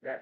Right.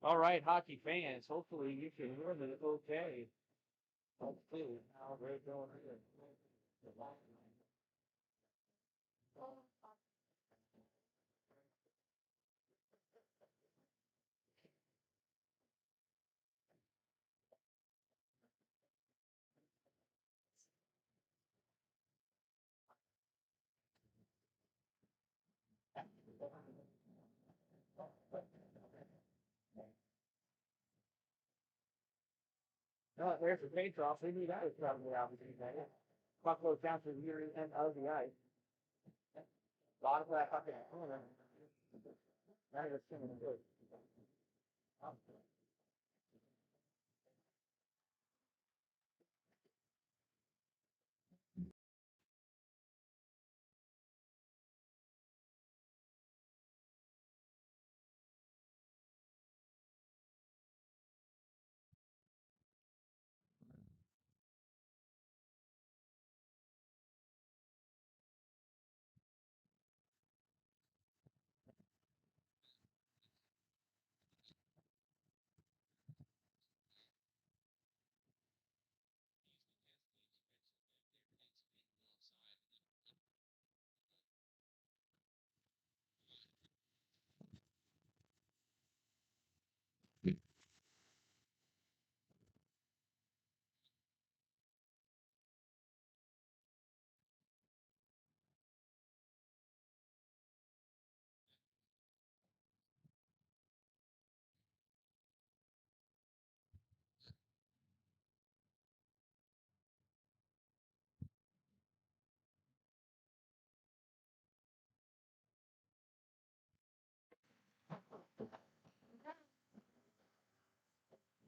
All right, hockey fans. Hopefully you can hear me okay. Hopefully, how we're doing here. No, there's the paint off. We knew that was probably obviously better. Puck goes down to the rear end of the ice. Bottom of that fucking corner. Now you're singing good.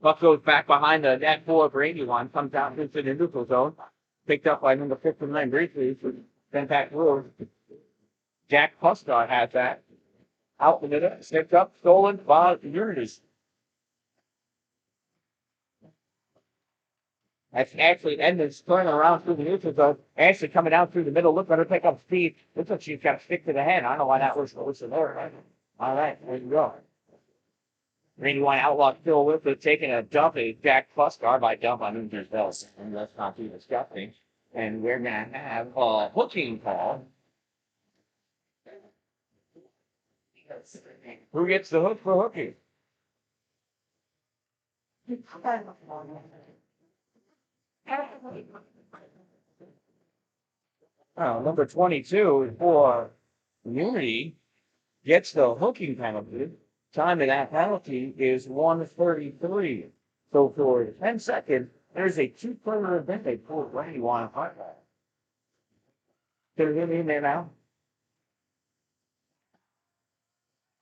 Puck goes back behind the net for Brandywine, comes out into the neutral zone. Picked up by number 59 briefly, sent back through. Jack Puskar has that. Out the middle, snipped up, stolen by Unity. That's actually Edmonds turning around through the neutral zone. Actually coming out through the middle. Look at her pick up speed. Looks like she's got to stick to the head. I don't know why that was there. Right? All right, there you go. Brandywine Outlaw still with it, taking a dump at Jack Puskar. By dump, I mean there's bells. And that's not too disgusting. And we're going to have a hooking call. Who gets the hook for hooking? Number 22 for Unity gets the hooking penalty. Time of that penalty is 1:33. So for 10 seconds, there's a two-player event they pulled right you want to fight that. Can you hear me in there now?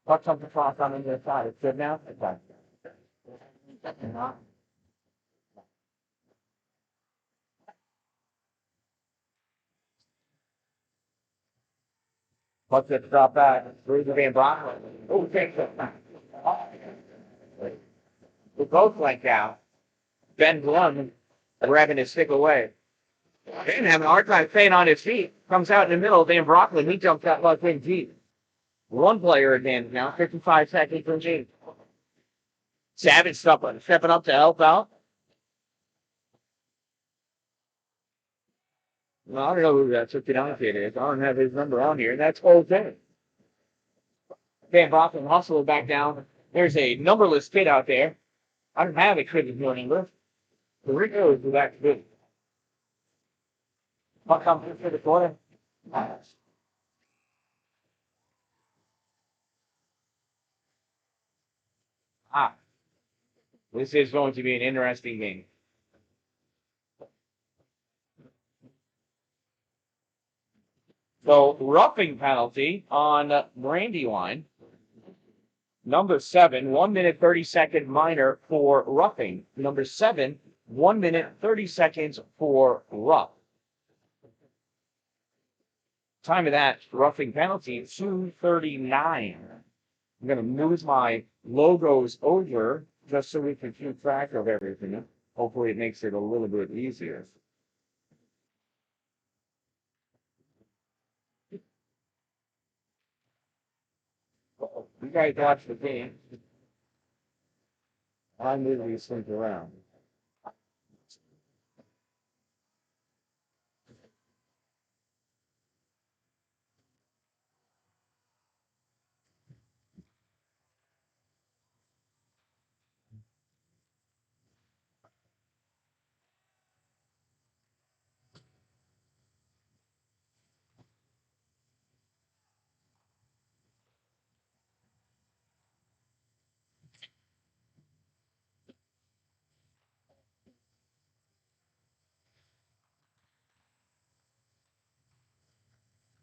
Puck comes across on the other side. It's good now? It's done. Puck gets dropped back. Through the Van Brock. Oh, takes it. We both went down. Ben Blum grabbing his stick away. Ben having a hard time staying on his feet. Comes out in the middle. Dan Brockman, he jumps out like in deep. One player advantage now. 55 seconds from G. Savage stepping up to help out. Well, I don't know who that 59 kid is. I don't have his number on here. That's Jose. Dan Brockman hustling back down. There's a numberless kid out there. I don't have a kid with no number. The Rico is back good. Puck comes through the corner. This is going to be an interesting game. So, roughing penalty on Brandywine. Number 7, 1 minute 30 second minor for roughing. Number 7, 1 minute 30 seconds for rough. Time of that roughing penalty, 2:39. I'm going to move my logos over just so we can keep track of everything. Hopefully it makes it a little bit easier. You guys watch the game. I move these things around.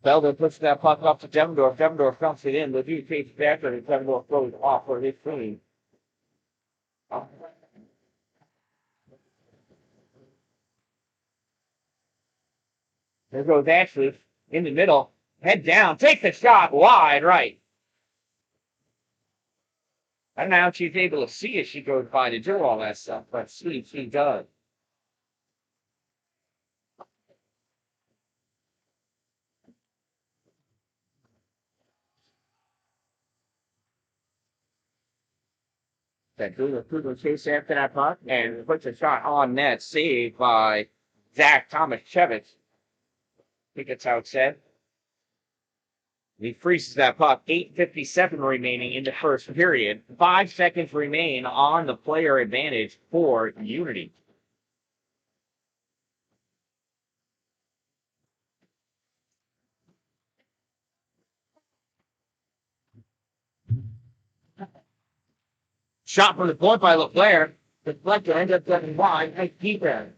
Belden puts that puck up to Devendorf. Devendorf dumps it in. Ledoux takes it after and Devendorf goes off for his team. There goes Ashley in the middle. Head down. Take the shot wide right. I don't know how she's able to see as she goes by to do all that stuff, but she does. That Google chase after that puck and puts a shot on net, saved by Zach Tomaszewicz. I think that's how it's said. He freezes that puck. 8:57 remaining in the first period. 5 seconds remain on the player advantage for Unity. Shot from the point by LeFlair. Deflector ends up getting wide. Nice defense.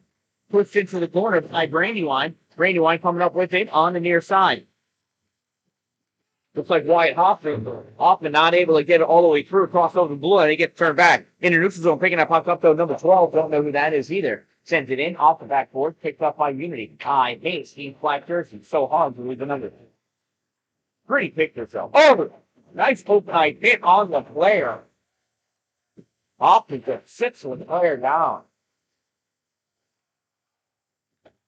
Pushed into the corner by Brandywine. Brandywine coming up with it on the near side. Looks like Wyatt Hoffman. Hoffman not able to get it all the way through, across over the blue, and he gets turned back. In the neutral zone, picking that puck up, though, number 12. Don't know who that is either. Sends it in, off the backboard, picked up by Unity. Hayes, Steve Black jersey. So hard to lose the number. Pretty picture, though. Oh! Nice open eye hit on the player. Hoffman just sits with the player down.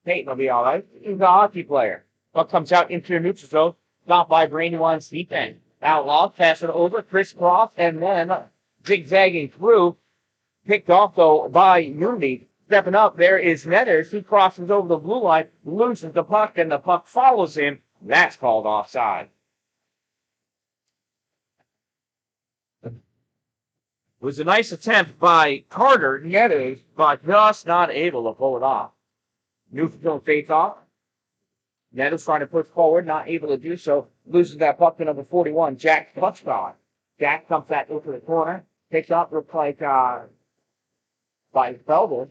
Peyton will be all right. He's a hockey player. Puck comes out into the neutral zone. Stopped by Brandywine's defense. Outlaws pass it over, crisscross, and then zigzagging through. Picked off, though, by Unity. Stepping up, there is Netters. He crosses over the blue line, loses the puck, and the puck follows him. That's called offside. It was a nice attempt by Carter Netters, but just not able to pull it off. Neutral face off. Nettles trying to push forward, not able to do so. Loses that puck to number 41, Jack Clutchball. Jack comes back over the corner. Takes off, looks like by Felder.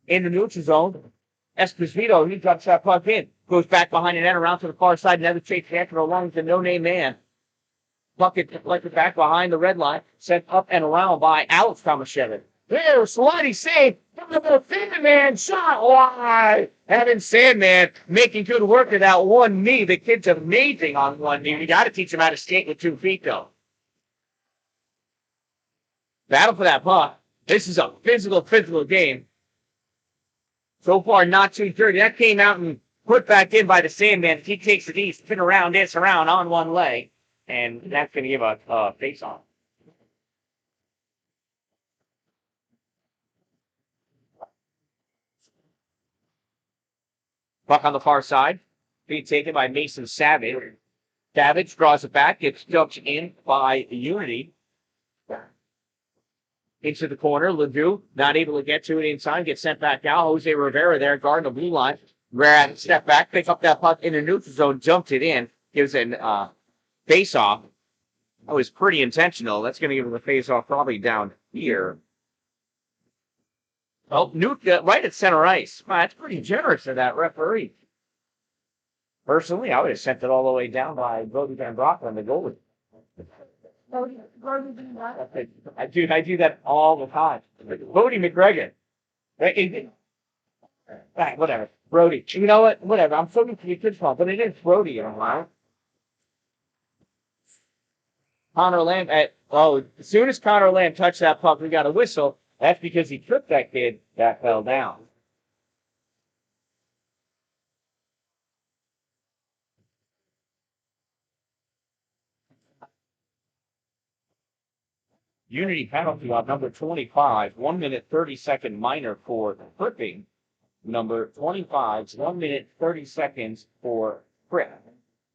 In the neutral zone, Esposito, he drops that puck in. Goes back behind the net around to the far side. Another chase after along the no-name man. Puck it like back behind the red line. Sent up and around by Alex Tomaszewicz. There's sliding save. Sandman shot wide. Having Sandman making good work of that one knee. The kid's amazing on one knee. You got to teach him how to skate with 2 feet, though. Battle for that puck. This is a physical game. So far, not too dirty. That came out and put back in by the Sandman. He takes it east, spin around, dance around on one leg, and that's going to give a face-off. Puck on the far side, being taken by Mason Savage. Savage draws it back, gets dumped in by Unity. Into the corner, Ledoux not able to get to it inside, gets sent back out. Jose Rivera there, guarding the blue line. Grab, step back, pick up that puck in the neutral zone, jumped it in, gives an face-off. That was pretty intentional. That's going to give him a face-off probably down here. Oh, Newt right at center ice. Wow, that's pretty generous of that referee. Personally, I would have sent it all the way down by Brody Van Brockman, the goalie. I do that all the time. Brody McGregor. Right, whatever. Brody. You know what? Whatever. I'm so good for your kids' fault, but it is Brody, you know. Connor Lamb as soon as Connor Lamb touched that puck, we got a whistle. That's because he tripped that kid that fell down. Unity penalty on number 25, 1 minute 30-second minor for tripping. Number 25, 1 minute 30 seconds for trip.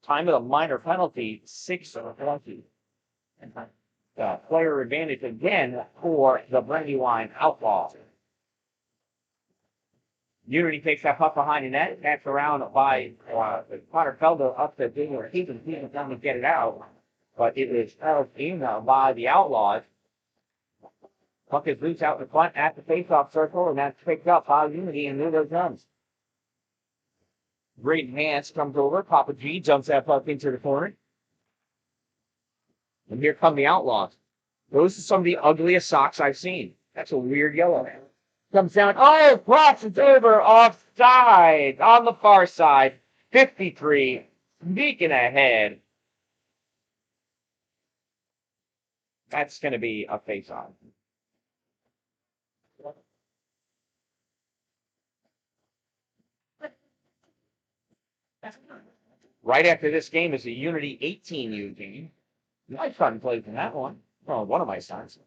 Time of the minor penalty, 6:20. Player advantage again for the Brandywine Outlaws. Unity takes that puck behind the net, that's around by Connor Felder up to Daniel Keegan. Keegan down to get it out, but it is held in by the Outlaws. Puck is loose out in front at the faceoff circle, and that's picked up by Unity, and there goes comes. Great hands comes over. Papa G jumps that puck into the corner. And here come the Outlaws. Those are some of the ugliest socks I've seen. That's a weird yellow. Comes down. Oh, crosses over offside on the far side. 53. Sneaking ahead. That's going to be a face-off. Right after this game is a Unity 18U game. My son plays in that one. Well, one of my sons.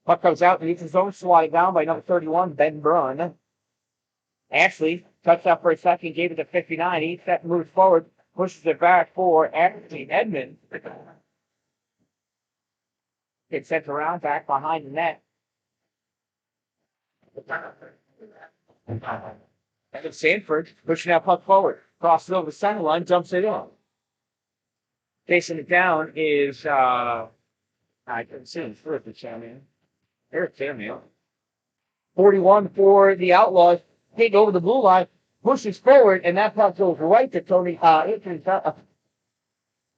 Puck comes out and his zone, swatted down by number 31, Ben Brunn. Ashley touched up for a second, gave it to 59. He moves forward, pushes it back for Ashley Edmond. Gets sent around, back behind the net. And Sanford pushing that puck forward. Crosses over the center line, dumps it in. Chasing it down is, I couldn't see him through the champion. Eric Samuel. 41 for the Outlaws. Take over the blue line, pushes forward, and that puck goes right to Tony, Connor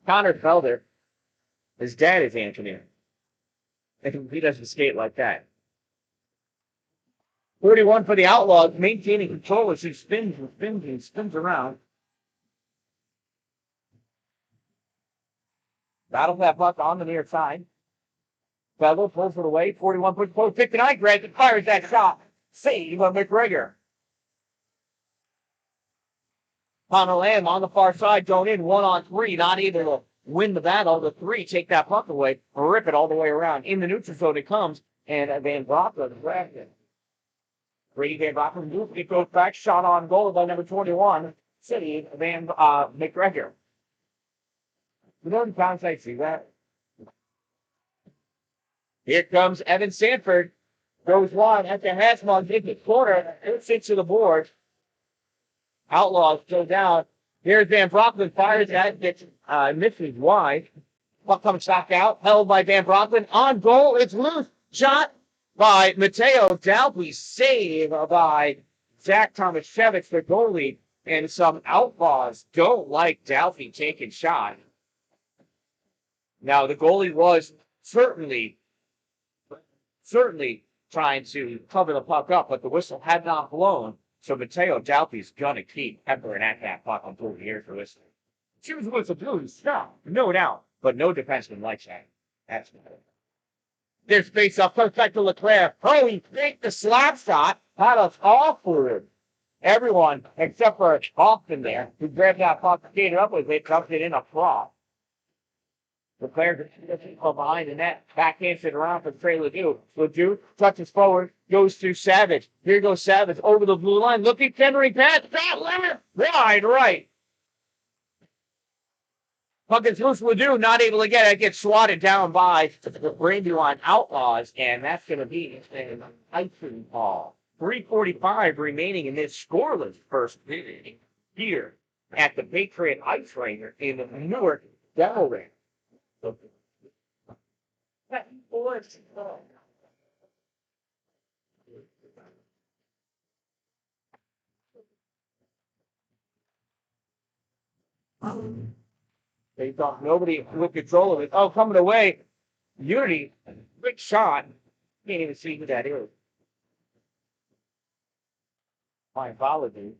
Felder. His dad is Anthony. And he doesn't skate like that. 41 for the Outlaws, maintaining control as he spins around. Battle that puck on the near side. Felder pulls it away. 41 puts forward. 59 grabs and fires that shot. Save of McGregor. Connor Lamb on the far side, going in 1-on-3, not able to win the battle. The three take that puck away, rip it all the way around. In the neutral zone it comes, and Van Brockman grabs it. Brady Van Brockman, it goes back, shot on goal by number 21, City Van McGregor. You know, bounce, I see that. Here comes Evan Sanford. Goes wide at the hash mark, into the corner, hits into the board. Outlaws go down. Here's Van Brockman, fires that, gets misses wide. Puck comes back out, held by Van Brockman. On goal, it's loose. Shot by Mateo Dalby, save by Zach Tomaszewicz, the goalie. And some Outlaws don't like Dalby taking shot. Now, the goalie was certainly trying to cover the puck up, but the whistle had not blown. So Mateo Dalby's going to keep peppering at that puck until the air for whistling. She was whistle blue, stop, no doubt, but no defenseman likes that. That's good. There's face off, comes back to Leclerc. Oh, he faked the slap shot. Had us all fooled. Everyone, except for Austin there, who grabbed that puck, skated up with it, dumped it in a flop. Leclerc from behind the net, backhands it around for Trey Ledoux. Ledoux touches forward, goes through Savage. Here goes Savage over the blue line, looking, centering pass, shot limit, wide right. Puck is loose. Ledoux not able to get it. Gets swatted down by the Brandywine Outlaws, and that's going to be an icing ball. 3:45 remaining in this scoreless first inning here at the Patriot Ice Rink in Newark, Delaware. They thought nobody with control of it. Oh, coming away. Unity, quick shot. Can't even see who that is. My apologies.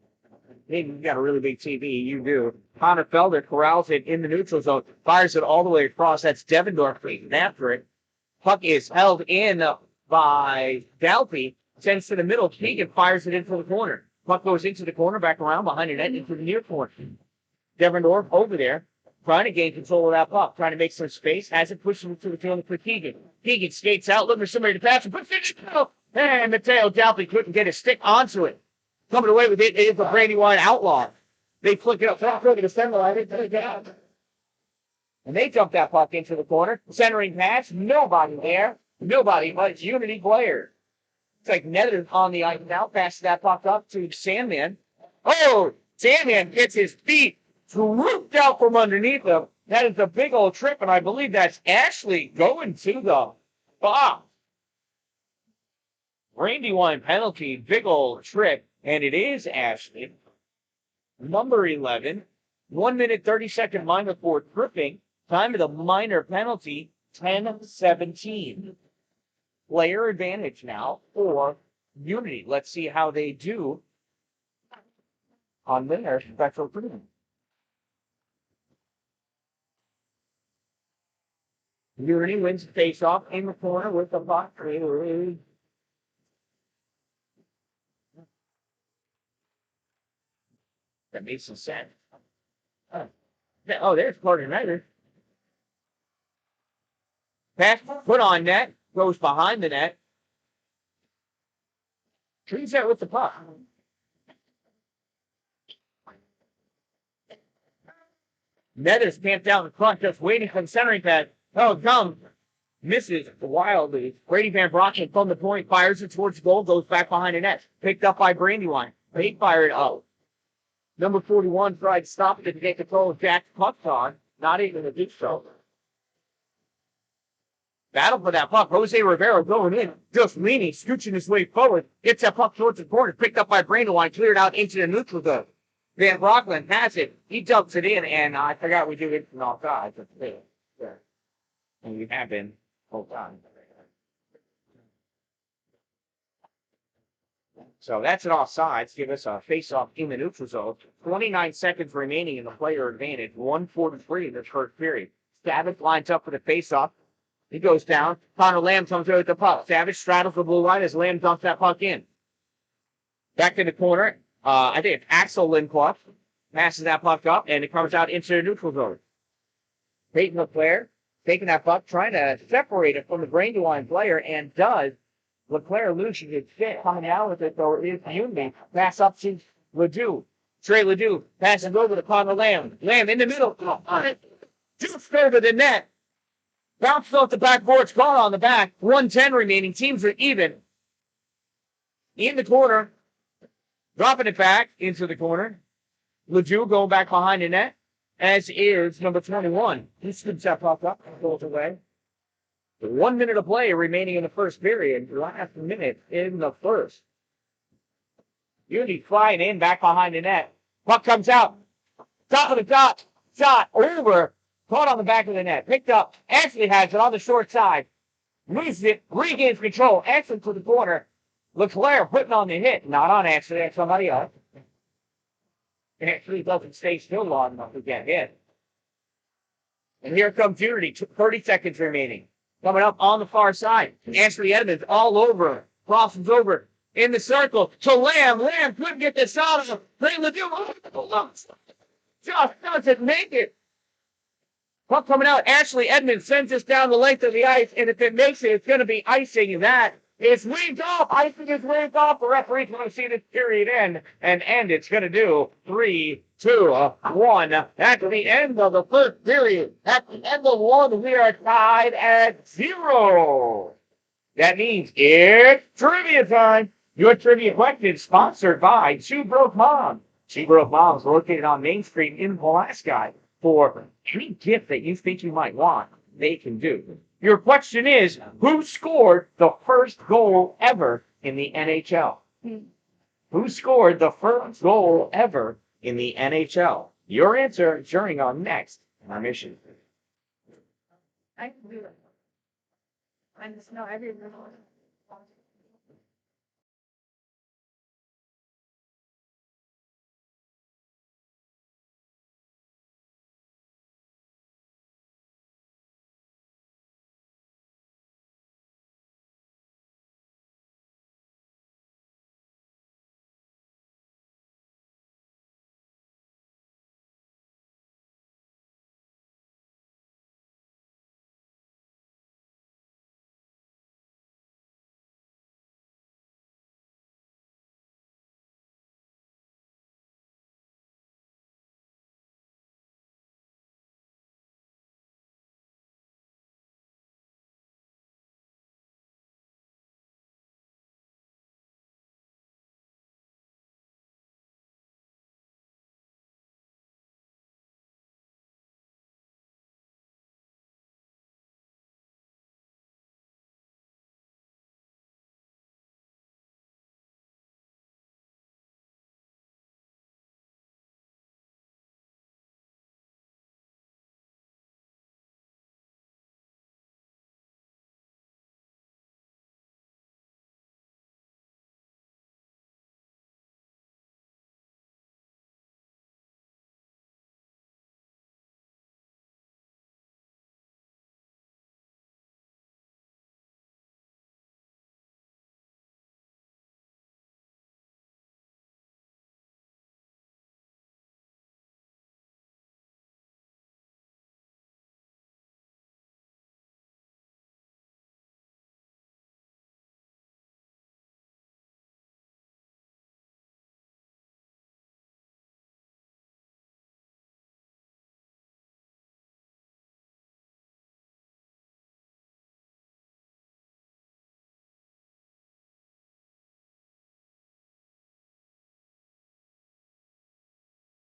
Maybe you got a really big TV. You do. Connor Felder corrals it in the neutral zone, fires it all the way across. That's Devendorf leading after it. Puck is held in by Dalpy. Sends to the middle. Keegan fires it into the corner. Puck goes into the corner, back around behind the net into the near corner. Devendorf over there, trying to gain control of that puck, trying to make some space. Has it pushed him to the field for Keegan. Keegan skates out, looking for somebody to pass. Puts it in the middle. And Mateo Dalpy couldn't get his stick onto it. Coming away with it is the Brandywine Outlaws. They flick it up top, look at the center line, and they dump that puck into the corner. Centering pass, nobody there. Nobody but Unity player. It's like Nether on the ice now. Passes that puck up to Sandman. Oh, Sandman gets his feet swooped out from underneath him. That is a big old trip, and I believe that's Ashley going to the box. Brandywine penalty, big old trip. And it is Ashley, number 11, 1 minute 30-second minor for tripping. Time of the minor penalty, 10:17. Player advantage now for Unity. Let's see how they do on their special treatment. Unity wins the face-off in the corner with the puck. That makes some sense. Oh, there's Carter Snyder. Pass put on net, goes behind the net. Trees that with the puck. Nether's camped out in front, just waiting for the centering pad. Oh, come. Misses wildly. Brady Van Brocken from the point, fires it towards goal, goes back behind the net. Picked up by Brandywine. They fired up. Number 41 tried to stop it to get control of Jack's puck on. Not even a deep so. Battle for that puck. Jose Rivera going in, just leaning, scooching his way forward. Gets that puck towards the corner, picked up by Brandywine, cleared out into the neutral zone. Van Brockland has it. He dumps it in, and I forgot we do it from offside. Yeah. And we have been whole time. So that's an offsides. Give us a face-off in the neutral zone. 29 seconds remaining in the player advantage. 1:43 in the first period. Savage lines up for the face-off. He goes down. Connor Lamb comes over with the puck. Savage straddles the blue line as Lamb dumps that puck in. Back in the corner. I think it's Axel Lindquist. Passes that puck up, and it comes out into the neutral zone. Peyton LeClaire taking that puck, trying to separate it from the Brandywine player, and does. Leclerc loses his fit. Coming out with it, though, is Unity. Pass up to Ledoux. Trey Ledoux passes over to Connor Lamb. Lamb in the middle. Just over the net. Bounced off the backboard. It's gone on the back. 1:10 remaining. Teams are even. In the corner. Dropping it back into the corner. Ledoux going back behind the net. As is number 21. He scoops that puck up and goes away. 1 minute of play remaining in the first period. Last minute in the first. Unity flying in back behind the net. Puck comes out. Top of the dot. Shot over. Caught on the back of the net. Picked up. Ashley has it on the short side. Loses it. Regains control. Ashley to the corner. Leclerc putting on the hit. Not on Ashley. That's somebody else. Ashley doesn't stay still long enough to get hit. And here comes Unity. 30 seconds remaining. Coming up on the far side. Ashley Edmonds all over. Crosses over in the circle to Lamb. Lamb couldn't get this out of him. Just doesn't make it. Puck coming out. Ashley Edmonds sends this down the length of the ice, and if it makes it, it's going to be icing. That is waved off. Icing is waved off. The referee's going to see this period end, and it's going to do 3, 2, 1. At the end of the first period, at the end of one, we are tied at 0. That means it's trivia time. Your trivia question is sponsored by Two Broke Moms. Two Broke Moms located on Main Street in Pulaski. For any gift that you think you might want, they can do. Your question is, who scored the first goal ever in the NHL? Who scored the first goal ever in the NHL? Your answer during our next intermission. I can do it. I just know everyone.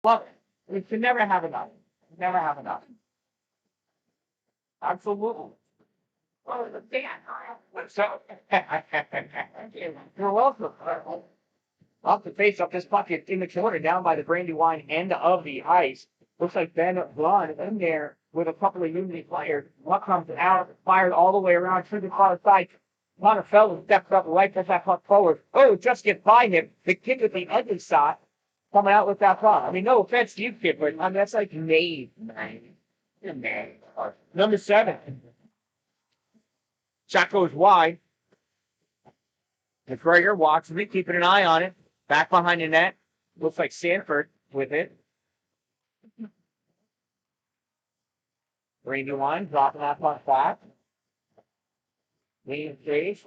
Love it. We can never have enough. Never have enough. Absolutely. Oh, Dan. So, you're welcome. Off the face up this bucket in the corner down by the Brandywine end of the ice. Looks like Ben Blund in there with a couple of Unity players. Puck comes out, fired all the way around to the far side. Connor Fellows steps up, right puts that puck forward. Oh, just gets by him. The kid with the ugly shot coming out with that puck. I mean, no offense to you, kid, but I mean, that's like made. Number 7. Shot goes wide. McGregor watching it, keeping an eye on it. Back behind the net. Looks like Sanford with it. Brandywine dropping that puck back. Leading stage.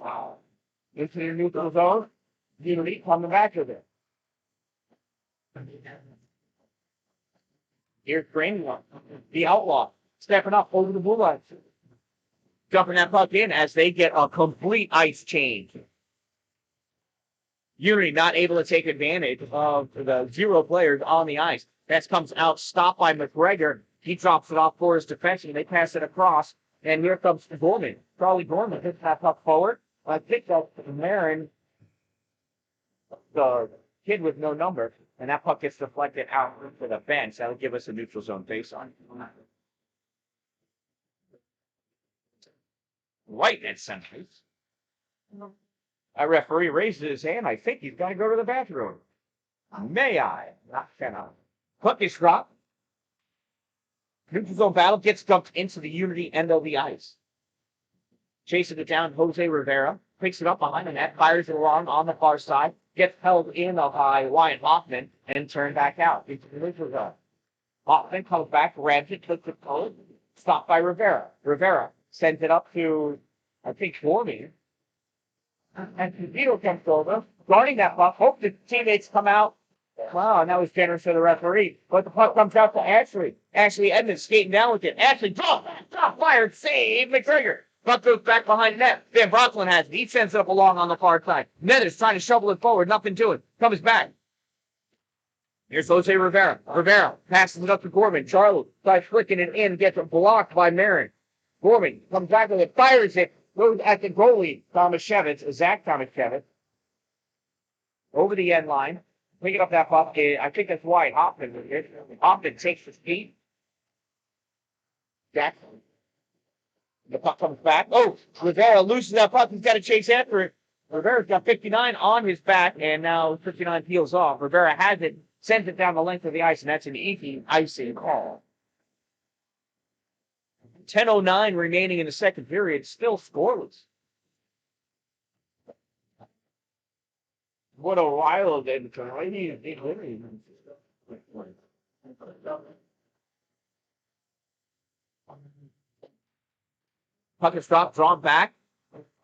Into the neutral zone. Unity coming back with it. Here's Brandywine. The Outlaw. Stepping up over the blue line. Jumping that puck in as they get a complete ice change. Unity not able to take advantage of the 0 players on the ice. That comes out, stopped by McGregor. He drops it off for his defenseman. They pass it across, and here comes Gorman. Charlie Gorman hits that puck forward. I picked up Marin, the kid with no number, and that puck gets deflected out to the bench. That'll give us a neutral zone face on. Right at center. A referee raises his hand. I think he's got to go to the bathroom. May I? Not cannot. Puck is dropped. Neutral zone battle gets dumped into the Unity end of the ice. Chasing it down, Jose Rivera picks it up behind the net, fires it along on the far side, gets held in by Wyatt Hoffman, and turned back out into the neutral zone. Hoffman comes back, grabs it, took the post, stopped by Rivera. Rivera sends it up to, I think, Gorman. And Vito comes over, guarding that puck, hopes the teammates come out. Wow, and that was generous of the referee. But the puck comes out to Ashley. Ashley Edmonds skating down with it. Ashley, drop, fired, save, McGregor. Puck goes back behind the net. Van Brocklin has it. He sends it up along on the far side. Nether's trying to shovel it forward, nothing doing. Comes back. Here's Jose Rivera. Rivera passes it up to Gorman. Charlie tries flicking it in, gets it blocked by Marin. Gorman comes back with it, fires it, goes at the goalie, Zach Tomaszewicz, over the end line. Picking up that puck, I think that's why Hoffman was it. Hoffman takes the speed. Jackson. The puck comes back. Oh, Rivera loses that puck. He's got to chase after it. Rivera's got 59 on his back, and now 59 peels off. Rivera has it, sends it down the length of the ice, and that's an easy icing call. 10:09 remaining in the second period, still scoreless. What a wild end. Puck is dropped, drawn back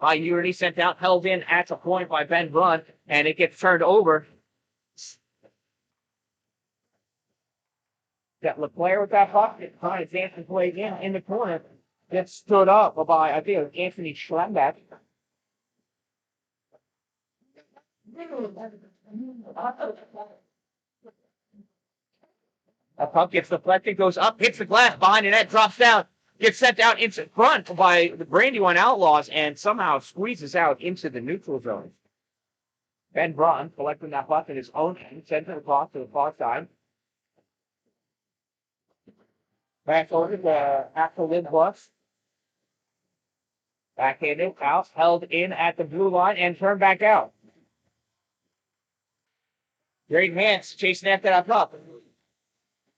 by Unity, sent out, held in at the point by Ben Brunt, and it gets turned over. Got LeClaire with that puck. It's trying to dance and play again in the corner. Gets stood up by, I think it was Anthony Schlembeck. That puck gets deflected, goes up, hits the glass behind the net, drops down, gets sent out into front by the Brandywine Outlaws, and somehow squeezes out into the neutral zone. Ben Braun collecting that puck in his own end, sends it across to the far side. Back over to Axel Lindblus. Backhanded, out, held in at the blue line, and turned back out. Graydon Hance chasing after that puck.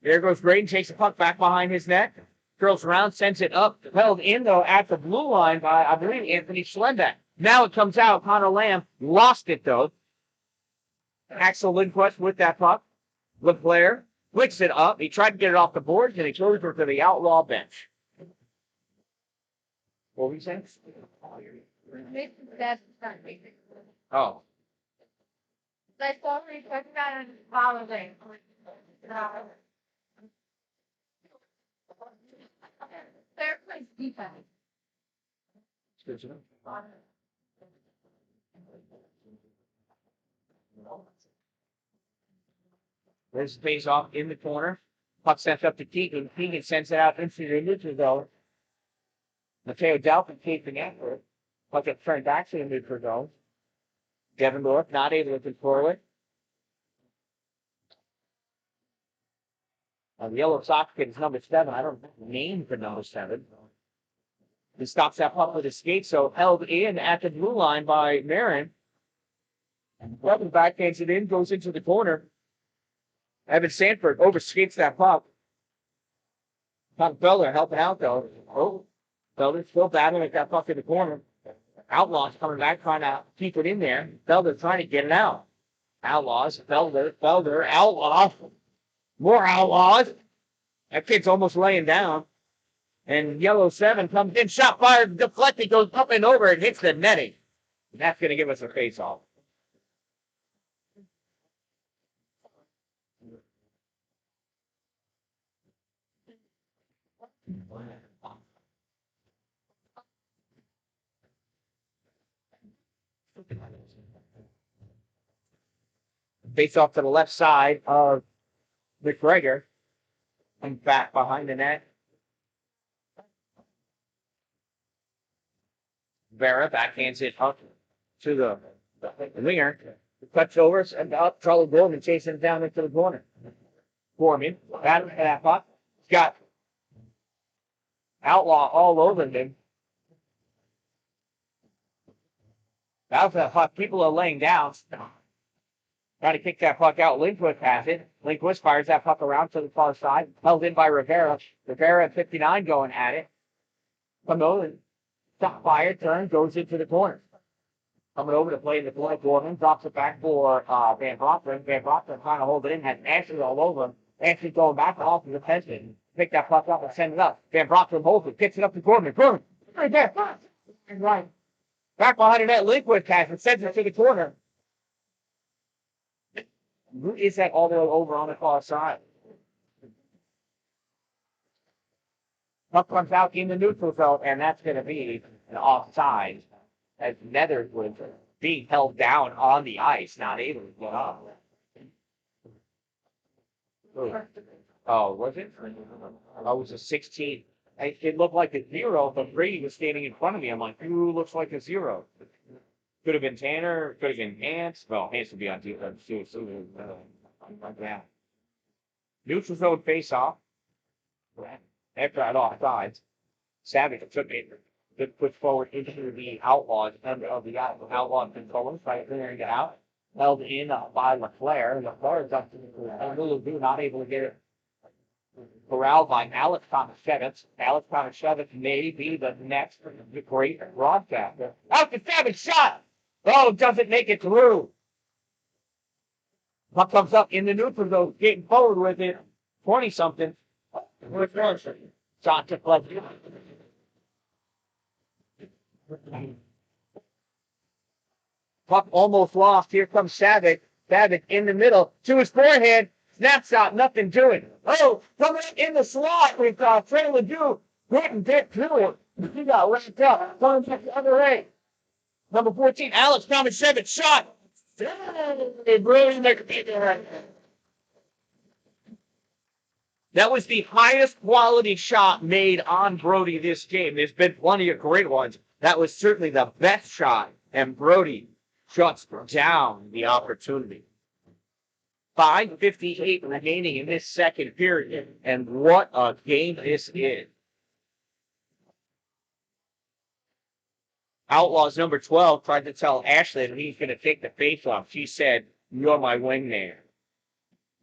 There goes Graydon, takes the puck back behind his net. Curls around, sends it up, held in, though, at the blue line by, I believe, Anthony Schlembeck. Now it comes out. Connor Lamb lost it, though. Axel Lindquist with that puck. LeClaire flicks it up. He tried to get it off the boards, and he throws it to the Outlaw bench. What were you saying? Oh. They already took that and followed it. Third place defense. Good to know. There's the face off in the corner. Puck sent up to Keegan. Keegan sends it out into the neutral zone. Mateo Delphin keeping after it. Puck gets turned back to the neutral zone. Devin North not able to control it. The yellow sock kid is number 7. I don't know the name for number 7. He stops that puck with his skate, so held in at the blue line by Marin. Weapon backhands it in, goes into the corner. Evan Sanford overskates that puck. Tom Felder helping out, though. Oh, Felder still battling that puck in the corner. Outlaws coming back, trying to keep it in there. Felder trying to get it out. Outlaws, Felder, Outlaws. More Outlaws. That kid's almost laying down. And yellow 7 comes in, shot fired, deflected, goes up and over, and hits the netting. And that's going to give us a face-off. Face off to the left side of McGregor. And back behind the net. Vera backhands it up to the winger. Cuts over and up. Charlie Gorman chasing it down into the corner. Gorman battling for that puck. He's got Outlaw all over him. That's that puck. People are laying down. Trying to kick that puck out. Lindquist has it. Lindquist fires that puck around to the far side. Held in by Rivera. Rivera at 59 going at it. Come over. Stop fire, turn, goes into the corner. Coming over to play in the corner, Gorman drops it back for Van Brockman. Van Brockman trying to hold it in, has Ashley all over him. Ashley going back off the defenseman. Pick that puck up and send it up. Van Brockman holds it, gets it up to Gorman. Gorman, right there. Right. Back behind the net, Liquid pass and sends it to the corner. Who is that all the way over on the far side? Puck comes out in the neutral zone, and that's going to be an offside as Nethers was being held down on the ice, not able to get up. Oh, was it? Oh, it was a 16. It looked like a 0, but Brady was standing in front of me. I'm like, who looks like a 0? Could have been Tanner, could have been Hans. Well, Hans would be on defense too, so yeah. Neutral zone face off. After that offsides, Savage took it to push forward into the Outlaws end of the Outlaws controllers, trying to clear it out. Held in by LeClaire. LeClaire is up to the not able to get it corralled by Alex Tomaszewicz. Alex Tomaszewicz may be the next great broadcaster. Out the Savage shot! Oh, doesn't make it through. Puck comes up in the neutral zone, getting forward with it. 20-something. Shot to Fletcher. Puck almost lost. Here comes Savage. Savage in the middle to his forehand. Snapshot, nothing doing. Oh, coming in the slot with Trey Ledoux. Couldn't get through it. He got wrapped up. Going back the other way. Number 14, Alex Tomaszewicz shot. That was the highest quality shot made on Brody this game. There's been plenty of great ones. That was certainly the best shot, and Brody shuts down the opportunity. 5:58 remaining in this second period, and what a game this is. Outlaws number 12 tried to tell Ashley that he's going to take the face-off. She said, "You're my wingman."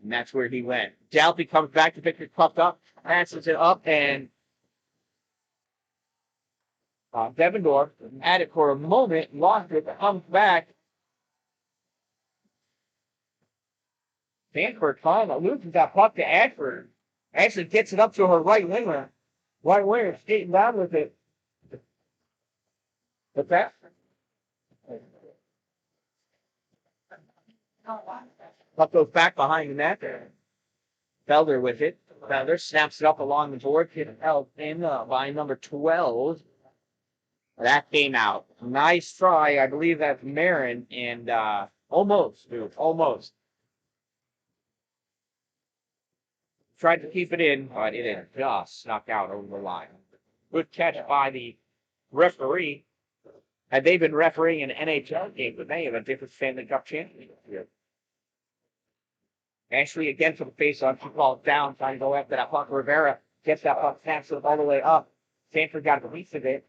And that's where he went. Dalby comes back to pick his puck up, passes it up, and Devendorf had it for a moment, lost it, comes back. Sanford finally loses that puck to Ashford. Ashford gets it up to her right winger. Right winger skating down with it. What's that? Puck goes back behind the net. Felder with it. Felder snaps it up along the board. Gets held in by number 12. That came out. Nice try. I believe that's Marin. And almost, dude. Almost. Tried to keep it in, but it had just snuck out over the line. Good catch by the referee. Had they been refereeing an NHL game, would they have a different Stanley Cup championship? Ashley again for the face-off. She falls down, trying to go after that puck. Rivera gets that puck, snaps it all the way up. Sanford got a piece of it.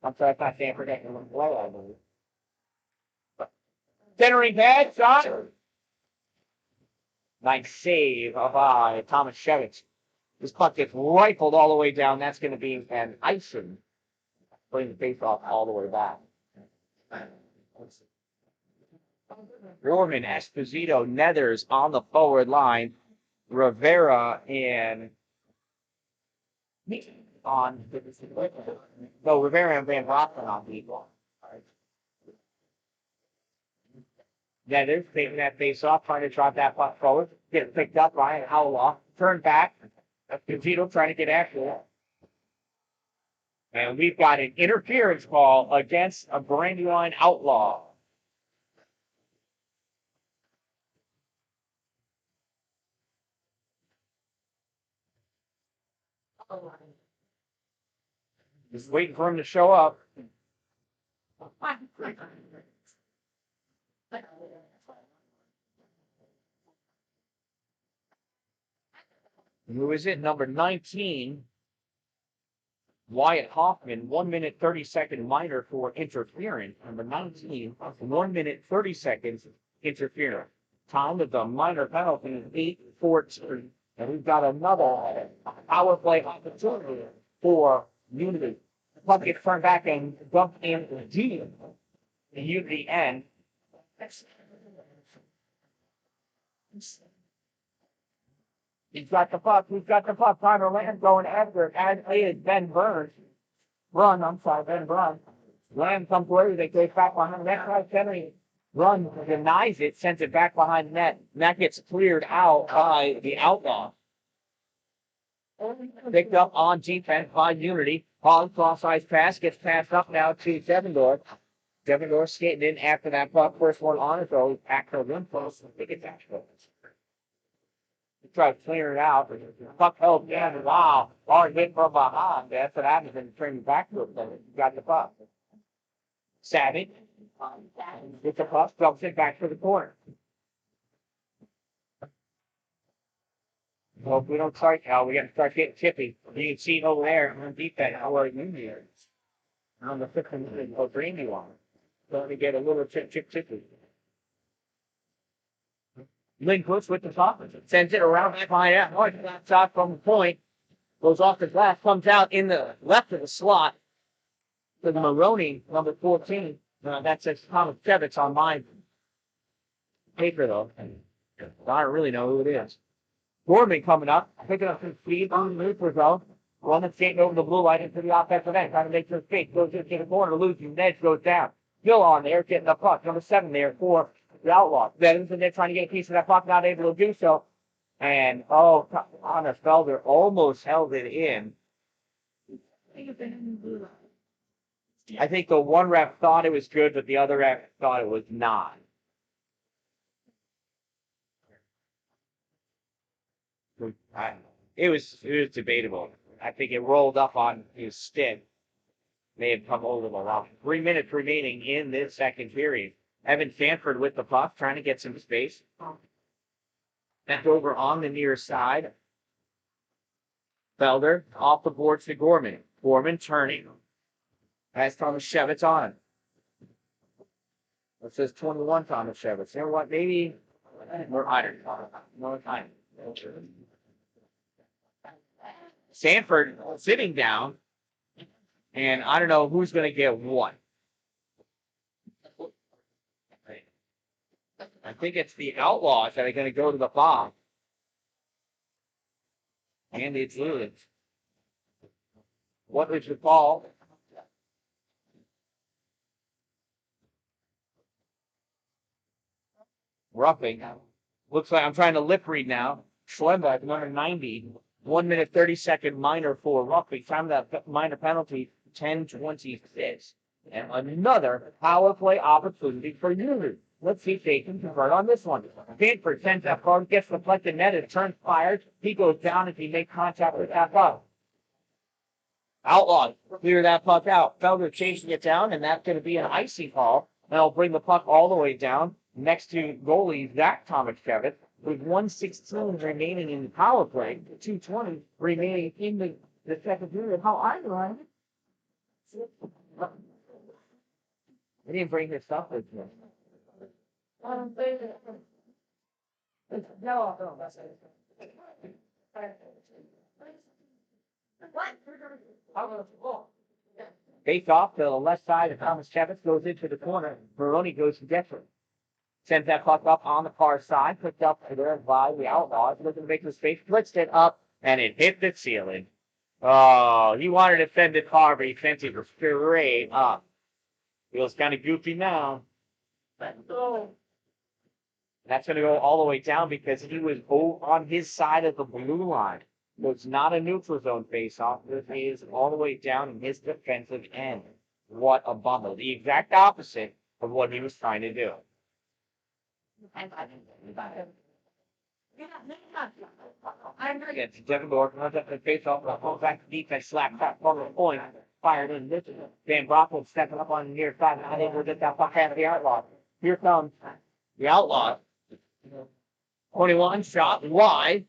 I'm sorry, I thought Sanford had a play, I believe. Centering pad, shot. Nice save by Tomaszewicz. This puck gets rifled all the way down. That's going to be an icing. Putting the face-off all the way back. Gorman, Esposito, Nethers on the forward line. Rivera and Rivera and Van Rossum on people. Nethers taking that face off, trying to drop that puck forward. Get it picked up by an Outlaw. Turn back. Esposito trying to get after it. And we've got an interference call against a Brandywine Outlaw. Just waiting for him to show up. Who is it? Number 19. Wyatt Hoffman, 1 minute 30-second minor for interference. Number 19, 1 minute 30 seconds interference. Time of the minor penalty is 8:14. And we've got another power play opportunity for Unity. puck gets turned back and dumped in deep the Unity end. He's got the puck. He's got the puck. Connor Lamb going after it. As is Ben Burns. Ben Brun. Lamb comes away. They take back behind the net. Right, Henry Run denies it, sends it back behind the net. And that gets cleared out by the Outlaws. Picked up on defense by Unity. Hog cross-ice pass gets passed up now to Devendorf. Devendorf skating in after that puck. First one on it, though. Back to the rim post. I think it's actually. Try to clear it out. Puck held down. Wow. Hard hit from behind. That's what happens when you turn your back to it. You got the puck. Savage. Gets the puck. Dumps it back to the corner. Well, if we don't start now, we got to start getting chippy. You can see it over there on defense. How are you here? On the 15 minute of Brandywine. So we get a little chippy. Lindquist with the top, sends it around back behind that north shot from the point, goes off the glass, comes out in the left of the slot to Maroney, number 14. That says Thomas Chevitz on my paper, though. I don't really know who it is. Gorman coming up, picking up his speed on the neutral zone, running skating over the blue line into the offensive end, trying to make some space, goes into the corner, losing, edge goes down. Still on there, getting the puck, number 7 there for the Outlaws. Veterans in there trying to get a piece of that puck, not able to do so. And, Connor Felder almost held it in. I think the one ref thought it was good, but the other ref thought it was not. It was debatable. I think it rolled up on his stick. May have come over the line. 3 minutes remaining in this second period. Evan Sanford with the puck, trying to get some space. That's over on the near side. Felder off the boards to Gorman. Gorman turning. Has Thomas Chevitz on. It says 21 Thomas Chevitz. You know what? Maybe more iron. No time. Sanford sitting down. And I don't know who's going to get what. I think it's the Outlaws that are going to go to the bomb. And it's Lewis. What was the call? Roughing. Looks like I'm trying to lip read now. Schlembeck, number 90. 1 minute 30-second minor for roughing. Time of that minor penalty, 10:26. And another power play opportunity for Unity. Let's see if they can convert on this one. Sanford sends that card, gets deflected net, it turns fired. He goes down if he makes contact with that puck. Outlaws clear that puck out. Felder chasing it down, and that's going to be an icy call. That'll bring the puck all the way down next to goalie Zach Thomas Chevitz, with 1:16 remaining in the power play, 2:20 remaining in the second period. How I run it. I didn't bring this stuff with me. Face off to the left side of Thomas Chevitz, goes into the corner. Maroney goes to Getford. Sends that puck up on the far side, picked up there by the Outlaws, looking to make the space, blitzed it up, and it hit the ceiling. Oh, he wanted to send it far, but he sent it straight up. Feels kind of goofy now. Let's go. That's going to go all the way down because he was on his side of the blue line. So it's not a neutral zone face-off. This is all the way down in his defensive end. What a bummer. The exact opposite of what he was trying to do. It's Devendorf runs up the face-off, pulls back to defense, slaps that from the point, fired in. This is Van Brockle stepping up on the near side, and they will get that puck out of the Outlaws. Here comes the Outlaws. 21 shot wide.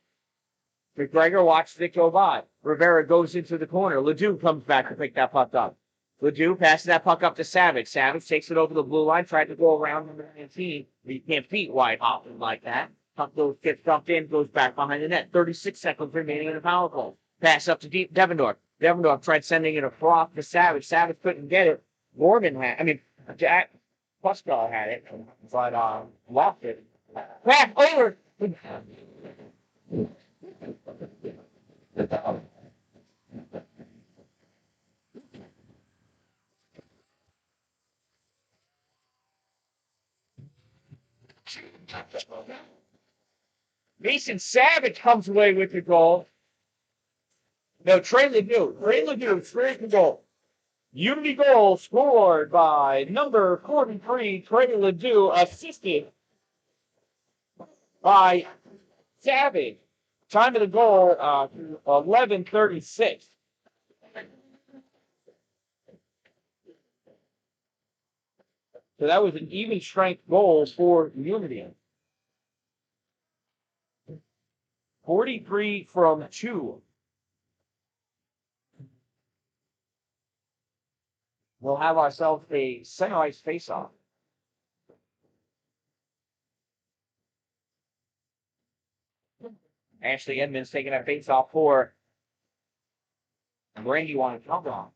McGregor watches it go by. Rivera goes into the corner. Ledoux comes back to pick that puck up. Ledoux passes that puck up to Savage. Savage takes it over the blue line, tried to go around number 19. You can't beat wide hopping like that. Puck gets dumped in, goes back behind the net. 36 seconds remaining in the power play. Pass up to Devendorf. Devendorf tried sending it across to Savage. Savage couldn't get it. Morgan Jack Puskar had it, but lost it. Back over. Mason Savage comes away with the goal. No, Trey Ledoux. Trey Ledoux scores the goal. Unity goal scored by number 43, Trey Ledoux, assisted by Savage. Time of the goal, 11:36. So that was an even strength goal for Unity. 43 from 2. We'll have ourselves a center ice face-off. Ashley Edmonds taking that face-off for Brandywine. Come on.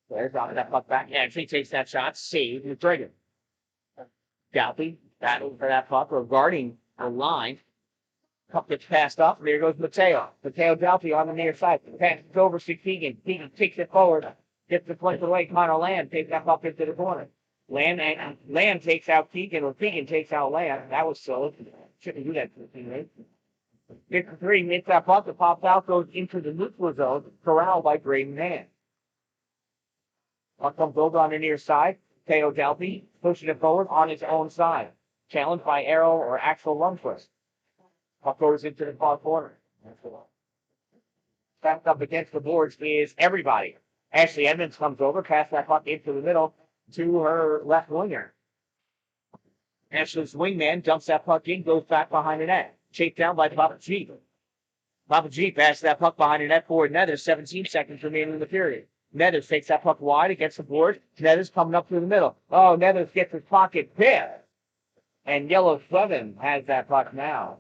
There's that puck back. Ashley takes that shot. Saved with Dragon. Galpy battling for that puck regarding the line. Puck gets passed off. There goes Mateo. Mateo Galpy on the near side. Passes over to Keegan. Keegan kicks it forward. Gets the point away. Connor Land takes that puck into the corner. Land takes out Keegan, or Keegan takes out Land. That was silly. Shouldn't do that to the teammate. 53 hits that puck. It pops out, goes into the neutral zone. Corralled by Graydon Hand. Puck comes over on the near side. Teo Delpy pushing it forward on his own side. Challenged by Arrow or Axel Lundquist. Puck goes into the far corner. Backed up against the boards is everybody. Ashley Edmonds comes over, passes that puck into the middle to her left winger. Ashley's wingman dumps that puck in, goes back behind the net. Chased down by Papa Jeep. Papa Jeep passes that puck behind the net for Nethers. 17 seconds remaining in the period. Nethers takes that puck wide against the board. Nethers coming up through the middle. Oh, Nethers gets his pocket picked. And Yellow 7 has that puck now.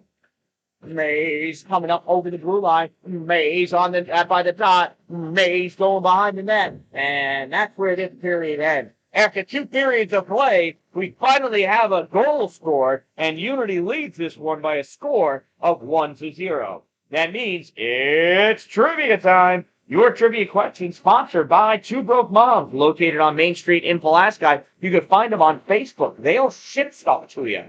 Mays coming up over the blue line. Mays on the by the dot. Mays going behind the net. And that's where this period ends. After 2 periods of play, we finally have a goal scored, and Unity leads this one by a score of 1-0. That means it's trivia time. Your trivia question sponsored by Two Broke Moms, located on Main Street in Pulaski. You can find them on Facebook. They'll ship stuff to you.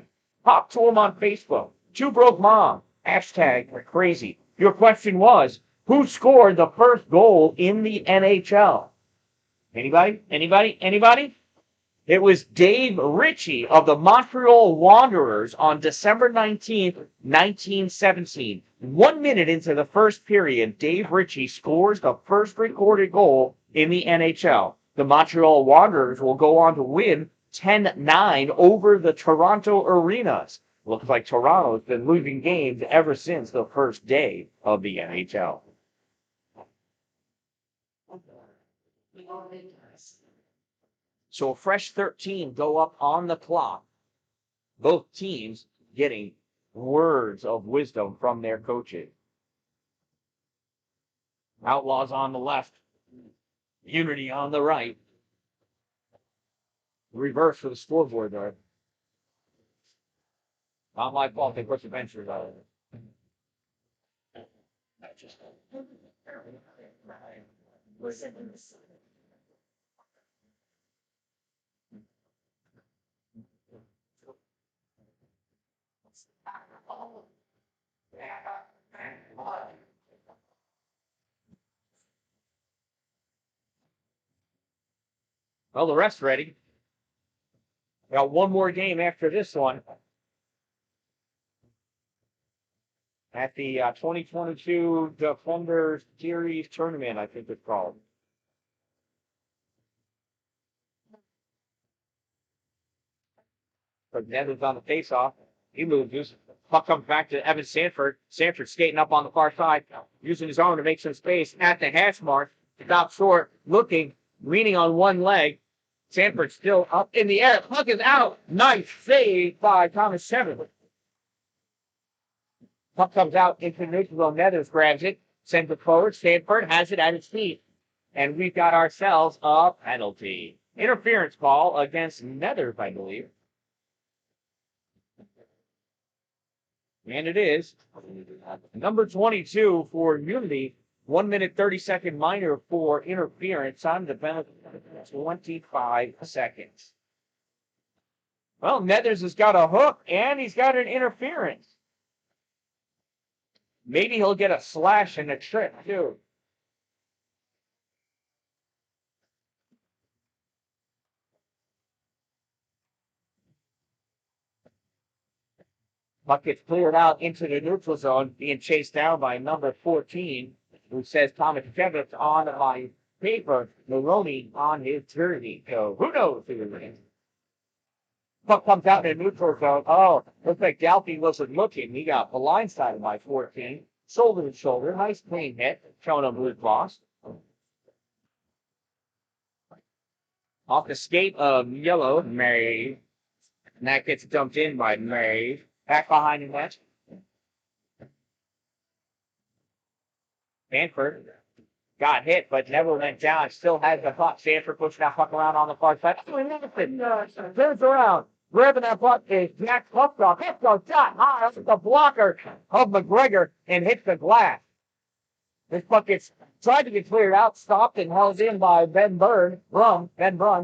Talk to them on Facebook. Two Broke Moms. Hashtag crazy. Your question was, who scored the first goal in the NHL? Anybody? Anybody? Anybody? It was Dave Ritchie of the Montreal Wanderers on December 19th, 1917. 1 minute into the first period, Dave Ritchie scores the first recorded goal in the NHL. The Montreal Wanderers will go on to win 10-9 over the Toronto Arenas. Looks like Toronto's been losing games ever since the first day of the NHL. So a fresh 13 go up on the clock. Both teams getting words of wisdom from their coaches. Outlaws on the left. Unity on the right. Reverse for the scoreboard there. Not my fault they push adventures out of it. Well, the rest's ready. We got one more game after this one. At the 2022 Defender Series Tournament, I think it's called. But Nether's on the face-off. He moves. Puck comes back to Evan Sanford. Sanford skating up on the far side, using his arm to make some space at the hash mark. Stop short, looking, leaning on one leg. Sanford still up in the air. Puck is out. Nice save by Thomas Shevin. Puck comes out into neutral. Nethers grabs it. sends it forward. Stanford has it at its feet. And we've got ourselves a penalty. Interference call against Nethers, I believe. And it is number 22 for Unity. 1 minute 30-second minor for interference on the penalty. 25 seconds. Well, Nethers has got a hook and he's got an interference. Maybe he'll get a slash and a trip too. Puck gets cleared out into the neutral zone, being chased down by number 14, who says Thomas Chevitz on my paper, Maroney on his jersey. So who knows who it is? Puck comes out in the neutral zone. Oh, looks like Dalphy wasn't looking. He got blindsided by 14. Shoulder to shoulder. Nice clean hit. Showing him who's boss. Off the skate of Yellow, Mary. And that gets dumped in by Mary. Back behind the net. Stanford got hit, but never went down. Still has the puck. Stanford pushing that puck around on the far side. Turns around. Grabbing that puck is Jack Puffdog. Puffdog shot high up the blocker of McGregor and hits the glass. This puck gets tried to get cleared out, stopped and held in by Ben Brun,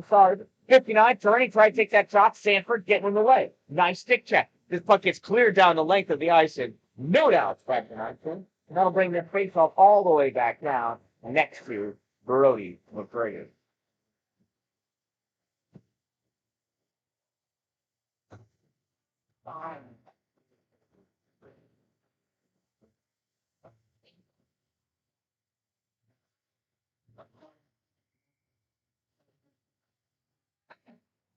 sorry. 59, turning, tried to take that shot. Stanford getting in the way. Nice stick check. This puck gets cleared down the length of the ice and no doubts back behind him. And that'll bring their face-off all the way back down next to Brody McGregor.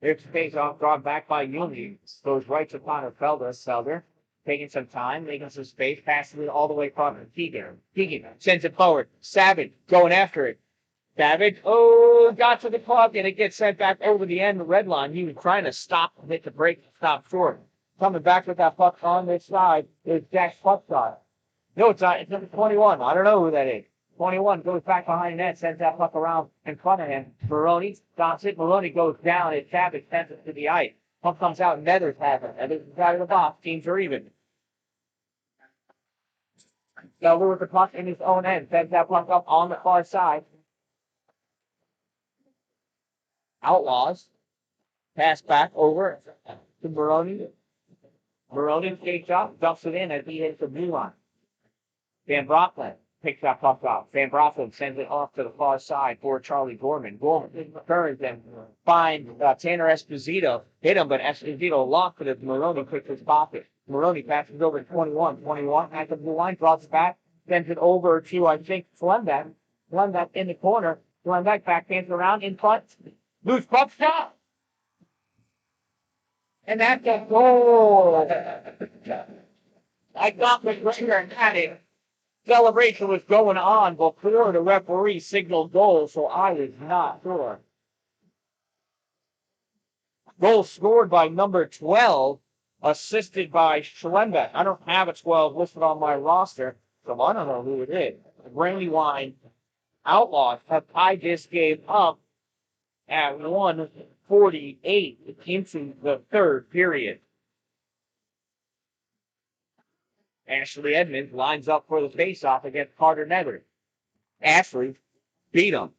There's face-off drawn back by Uni. Goes right to Connor Felder. Taking some time, making some space, passing it all the way across to Keegan. Keegan sends it forward. Savage going after it. Savage, got to the puck, and it gets sent back over the end of the red line. He was trying to stop, hit the break, stop short. Coming back with that puck on this side is Jack Puckshot. No, it's not. It's number 21. I don't know who that is. 21 goes back behind the net, sends that puck around in front of him. Maroney stops it. Maroney goes down, and Savage sends it to the ice. Puck comes out, Nethers has it. Nethers is out of the box. Teams are even. Delaware with the puck in his own end. Sends that puck up on the far side. Outlaws. Pass back over to Maroney. Maroney skates up, dumps it in as he hits the blue line. Van Brocklin picks that puck up. Van Brocklin sends it off to the far side for Charlie Gorman. Gorman turns and finds Tanner Esposito. Hit him, but Esposito locked it as Maroney picks his pocket. Maroney passes over to 21. 21 at the blue line, drops back, sends it over to, I think, Slembeck. Slembeck in the corner. Slembeck backhands around in front. Loose puck shot. And that's a goal. I got McGregor and had it. Celebration was going on before the referee signaled goal, so I was not sure. Goal scored by number 12, assisted by Schlembeck. I don't have a 12 listed on my roster, so I don't know who it is. The Brandywine Outlaws have tied this game up at 1:48 into the third period. Ashley Edmonds lines up for the faceoff against Carter Nethers. Ashley beat him.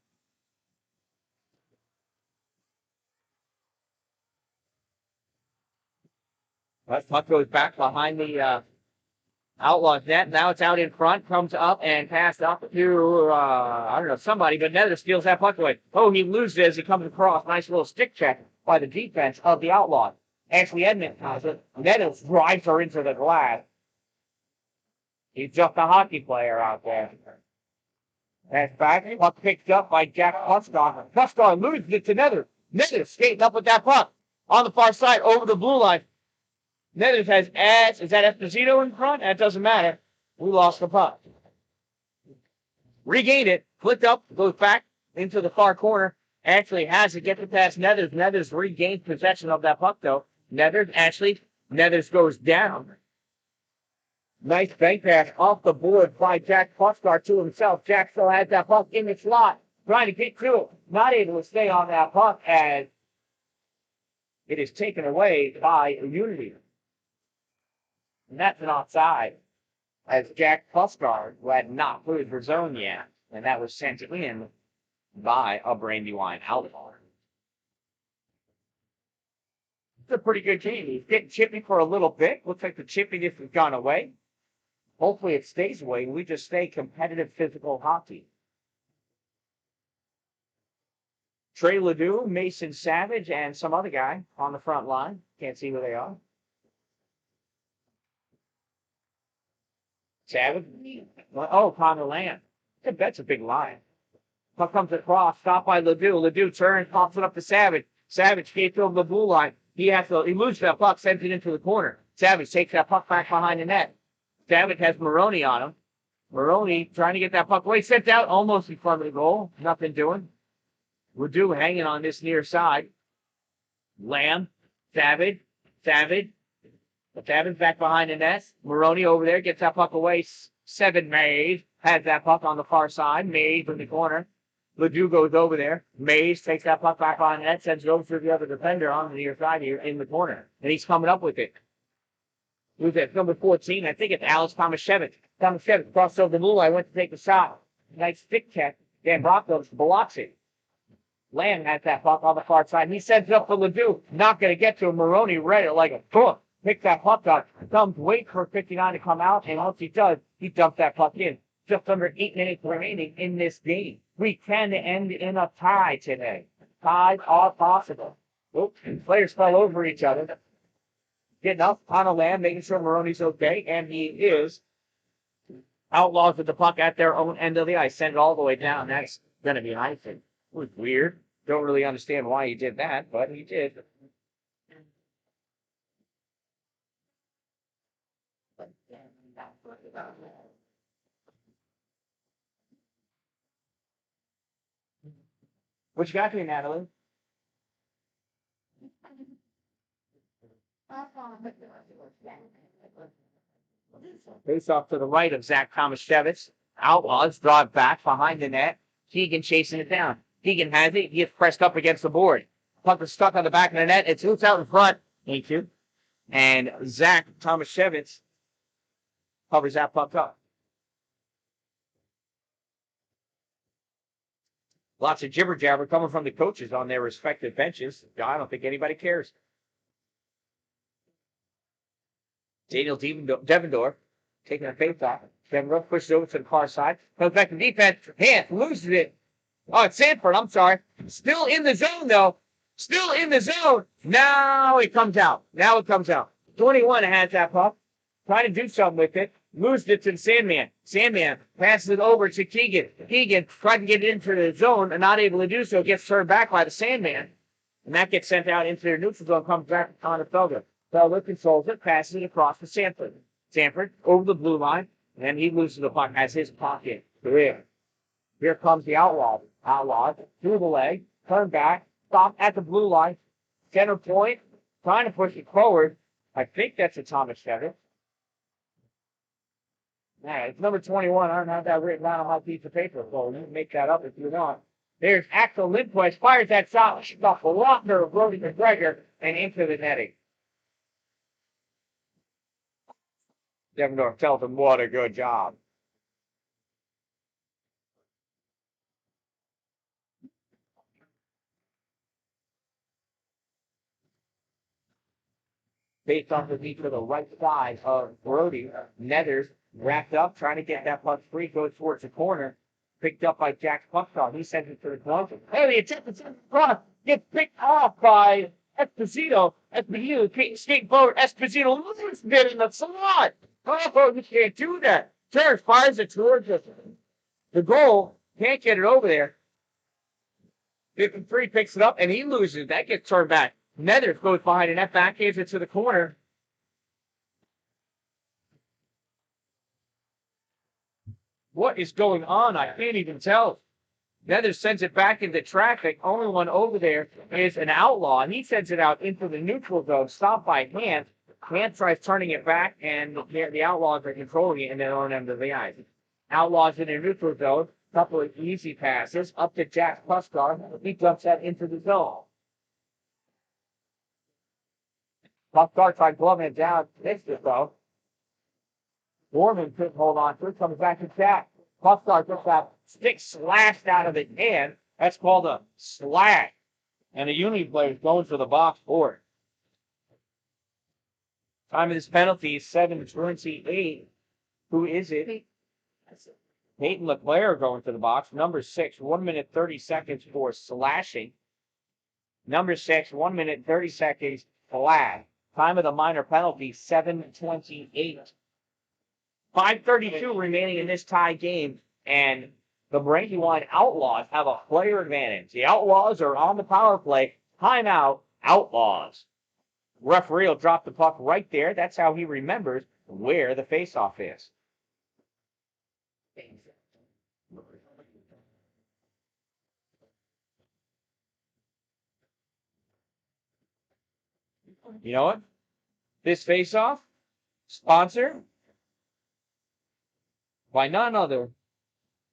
But puck goes back behind the Outlaws net. Now it's out in front, comes up and passed up to, I don't know, somebody, but Nethers steals that puck away. Oh, he loses as he comes across. Nice little stick check by the defense of the Outlaws. Ashley Edmonds has it. Nethers drives her into the glass. He's just a hockey player out there. That's back. Puck picked up by Jack Puffstar. Puffstar loses it to Nethers. Nethers skating up with that puck on the far side over the blue line. Nethers has ads. Is that Esposito in front? That doesn't matter. We lost the puck. Regained it. Flicked up. Goes back into the far corner. Actually has to get to past Nethers. Nethers regains possession of that puck, though. Nethers goes down. Nice bank pass off the board by Jack Puckguard to himself. Jack still has that puck in the slot, trying to get through it. Not able to stay on that puck as it is taken away by Unity. And that's an offside as Jack Puckguard, who had not put his zone yet, and that was sent in by a Brandywine Outlaw. It's a pretty good game. He's getting chippy for a little bit. Looks like the chippiness has gone away. Hopefully it stays away and we just stay competitive physical hockey. Trey Ledoux, Mason Savage, and some other guy on the front line. Can't see who they are. Savage. Oh, Connor Lamb. That's a big line. Puck comes across, stopped by Ledoux. Ledoux turns, pops it up to Savage. Savage gets over the blue line. He loses that puck, sends it into the corner. Savage takes that puck back behind the net. Savage has Maroney on him. Maroney trying to get that puck away. Sent out almost in front of the goal. Nothing doing. Ledoux hanging on this near side. Lamb. Savage. Savage back behind the net. Maroney over there gets that puck away. Seven Mays has that puck on the far side. Mays in the corner. Ledoux goes over there. Mays takes that puck back behind the net. Sends it over to the other defender on the near side here in the corner. And he's coming up with it. Who's that? Number 14. I think it's Alex Tomaszewicz. Tomaszewicz crossed over the blue line. Went to take the shot. Nice stick check. Dan Brockos blocks it. Lamb has that puck on the far side. He sends it up for Ledoux. Not going to get to him. Maroney read it like a book. Picks that puck up. Comes, wait for 59 to come out. And once he does, he dumps that puck in. Just under 8 minutes remaining in this game. We can end in a tie today. Ties are possible. Oops. Players fell over each other. Getting up on a Lamb, making sure Maroney's okay. And he is. Outlaws with the puck at their own end of the ice. Send it all the way down. That's going to be icing. It was weird. Don't really understand why he did that, but he did. What you got for me, Natalie? Face off to the right of Zach Tomaszewicz. Outlaws draw it back behind the net. Keegan chasing it down. Keegan has it. He gets pressed up against the board. Puck is stuck on the back of the net. It's loose out in front. Thank you. And Zach Tomaszewicz covers that puck up. Lots of jibber jabber coming from the coaches on their respective benches. I don't think anybody cares. Daniel Devendorf taking a face off. Devendorf pushes over to the far side. Comes back to defense. Hand loses it. Oh, it's Sanford. I'm sorry. Still in the zone, though. Still in the zone. Now it comes out. 21 has that puck. Trying to do something with it. Loses it to the Sandman. Sandman passes it over to Keegan. Keegan tried to get it into the zone and not able to do so. Gets turned back by the Sandman. And that gets sent out into their neutral zone. Comes back on the Felder. Felder controls it. Passes it across to Sanford. Sanford over the blue line. And then he loses the puck as his pocket. Here comes the Outlaws. Outlaws through the leg. Turn back. Stop at the blue line. Center point. Trying to push it forward. I think that's a Tomaszewicz. Yeah, it's number 21. I don't have that written down on my piece of paper, so you can make that up if you want. There's Axel Lindquist. Fires that shot off the locker of Brody McGregor and into the netting. Devendorf tells him, what a good job. Based off the beat to the right side of Brody, Nethers wrapped up, trying to get that puck free, goes towards the corner. Picked up by Jack Pucksaw. He sends it to the corner. Hey, the attempt is in front. Gets picked off by Esposito. Esposito skate forward. Esposito loses it in the slot. Oh, you can't do that. Turns, fires it towards the goal. Can't get it over there. 53 picks it up, and he loses. That gets turned back. Nethers goes behind the net, backhands it to the corner. What is going on? I can't even tell. Nethers sends it back into traffic. Only one over there is an Outlaw, and he sends it out into the neutral zone, stopped by Hand. Camp tries turning it back, and the Outlaws are controlling it in their own end of the ice. Outlaws in a neutral zone. Couple of easy passes up to Jack Puskar. He dumps that into the zone. Puskar tried gloving it down. Missed it, though. Gorman couldn't hold on to it. Comes back to Jack. Puskar gets that stick slashed out of the hand. That's called a slash. And the Union player's going for the box for it. Time of this penalty is 7:28. Who is it? Peyton LeClaire going to the box. Number 6, 1 minute 30 seconds for slashing. Number 6, 1 minute 30 seconds flag. Time of the minor penalty, 7:28. 5:32 remaining in this tie game, and the Brandywine Outlaws have a player advantage. The Outlaws are on the power play. Timeout, Outlaws. Referee will drop the puck right there. That's how he remembers where the faceoff is. You know what? This faceoff, sponsored by none other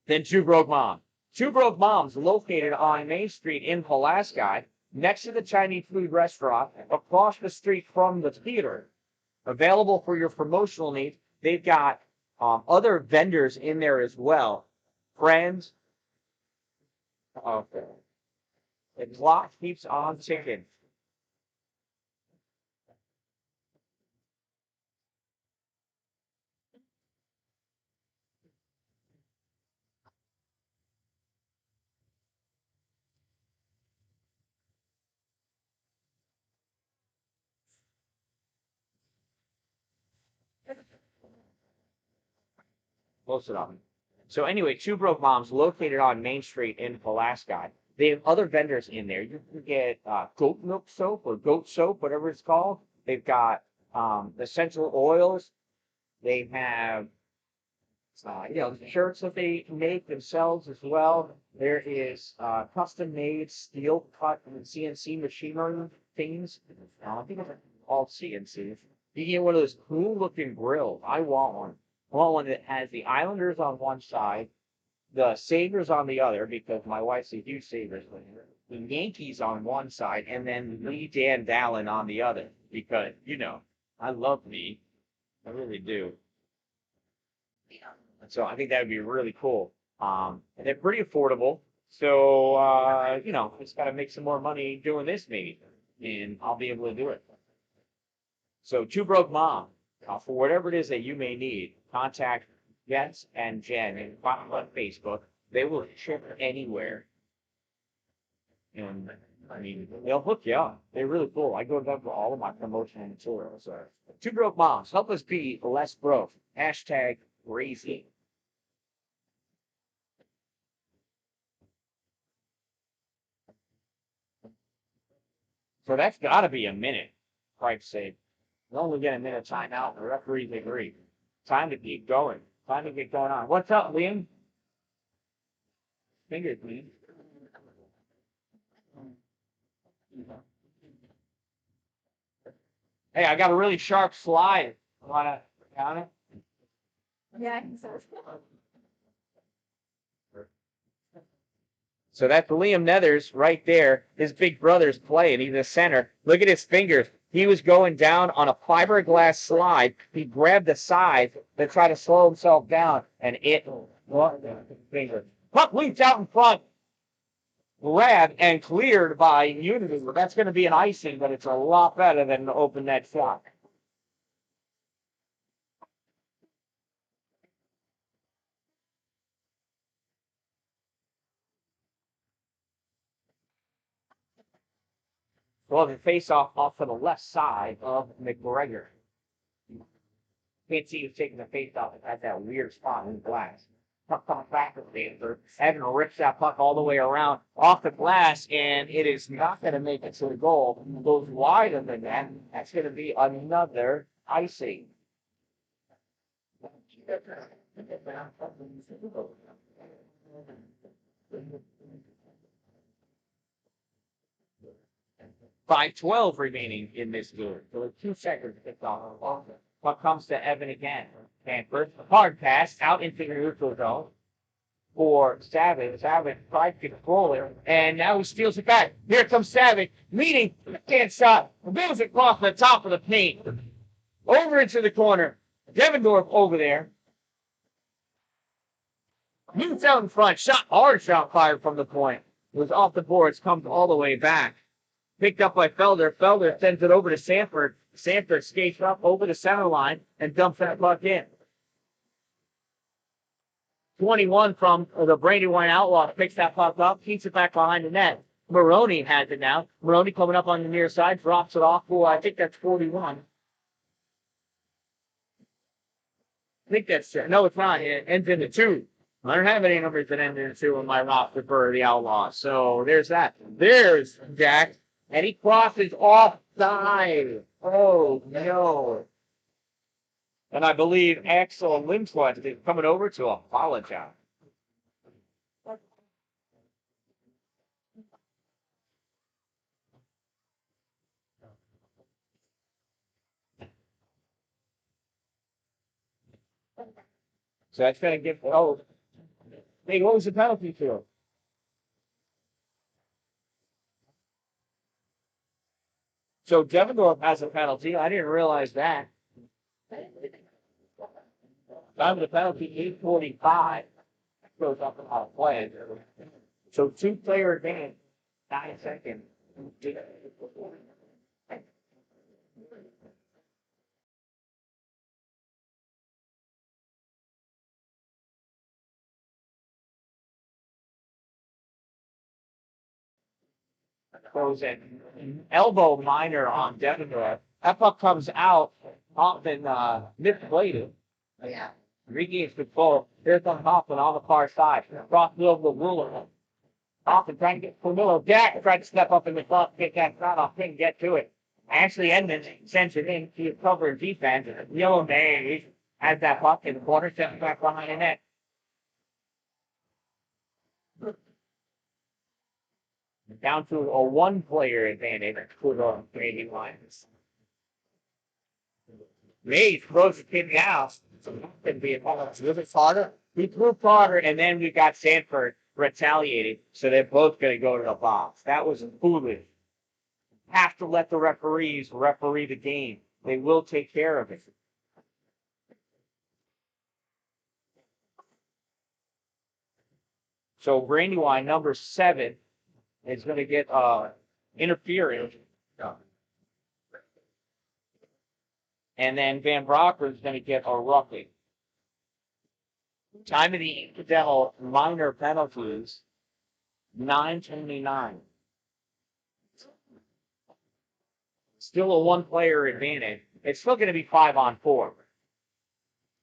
than Two Broke Moms. Two Broke Moms, located on Main Street in Pulaski, next to the Chinese food restaurant, across the street from the theater. Available for your promotional needs. They've got other vendors in there as well. Friends. Okay. The clock keeps on ticking. Close enough. So anyway, Two Broke Moms, located on Main Street in Pulaski. They have other vendors in there. You can get goat milk soap or goat soap, whatever it's called. They've got essential oils. They have shirts that they make themselves as well. There is custom-made steel cut and CNC machinery things. I think it's all CNC. You can get one of those cool-looking grills. I want one. I want one that has the Islanders on one side, the Sabres on the other, because my wife's a huge Sabres fan. The Yankees on one side, and then Lee Dan Dallin on the other, because, I love me. I really do. So I think that would be really cool. And they're pretty affordable. So, just got to make some more money doing this maybe, and I'll be able to do it. So Two Broke Mom, for whatever it is that you may need, contact Jess and Jen and on Facebook. They will ship anywhere. And, they'll hook you up. They're really cool. I go to them for all of my promotional materials. Two Broke Moms, help us be less broke. Hashtag crazy. So that's got to be a minute. Christ's sake. We only get a minute timeout. The referees agree. Time to keep going. Time to get going on. What's up, Liam? Fingers, Liam. Hey, I got a really sharp slide. Want to count it? Yeah, I think so. So that's Liam Nethers right there. His big brother's playing. He's a center. Look at his fingers. He was going down on a fiberglass slide. He grabbed the side to try to slow himself down, and finger. Puck leaps out in front. Grabbed and cleared by Unity. That's going to be an icing, but it's a lot better than the open net shot. Well, the face-off off to the left side of McGregor. Can't see who's taking the face-off at that weird spot in the glass. Puck comes back to the answer. Evan rips that puck all the way around off the glass, and it is not going to make it to the goal. It goes wide of the net. That's going to be another icing. 5:12 remaining in this game. So with 2 seconds kicked off. Puck comes to Evan again. And first hard pass out into the neutral zone for Savage. Savage tried to control it, and now he steals it back. Here comes Savage, leading, can't shot, moves across the top of the paint, over into the corner. Devendorf over there. Moves out in front, hard shot fired from the point. It was off the boards, comes all the way back. Picked up by Felder. Felder sends it over to Sanford. Sanford skates up over the center line and dumps that puck in. 21 from the Brandywine Outlaws picks that puck up, keeps it back behind the net. Maroney has it now. Maroney coming up on the near side, drops it off for, I think that's 41. I think that's, no, it's not. It ends in the 2. I don't have any numbers that end in the 2 on my roster for the Outlaws. So there's that. There's Jack. And he crosses offside. Oh, no. And I believe Axel Lindquist is coming over to apologize. So that's going to give, oh, hey, what was the penalty to? So Devendorf has a penalty. I didn't realize that. Time of the penalty, 8:45. Goes up a lot of plays. So 2-player advantage, 9 seconds. Goes in. Elbow minor on Devendorf. That puck comes out, Hoffman misbladed. Yeah. Regains control. There's on Hoffman on the far side. Cross the over the ruler. Hoffman trying to get Camilo. Jack tried to step up in the club, get that shot off, couldn't get to it. Ashley Edmonds sends it in to cover defense. Yellow Mays has that puck in the corner, steps back behind the net. Down to a 1-player advantage for the Brandywine. Mays throws it in the house. So that could be a little bit harder. He threw Potter, and then we got Sanford retaliating. So they're both going to go to the box. That was foolish. Have to let the referees referee the game. They will take care of it. So Brandywine, number 7, is going to get interference. And then Van Brocker is going to get a roughing. Time of the incidental minor penalties, 9:29. Still a 1-player advantage. It's still going to be 5-on-4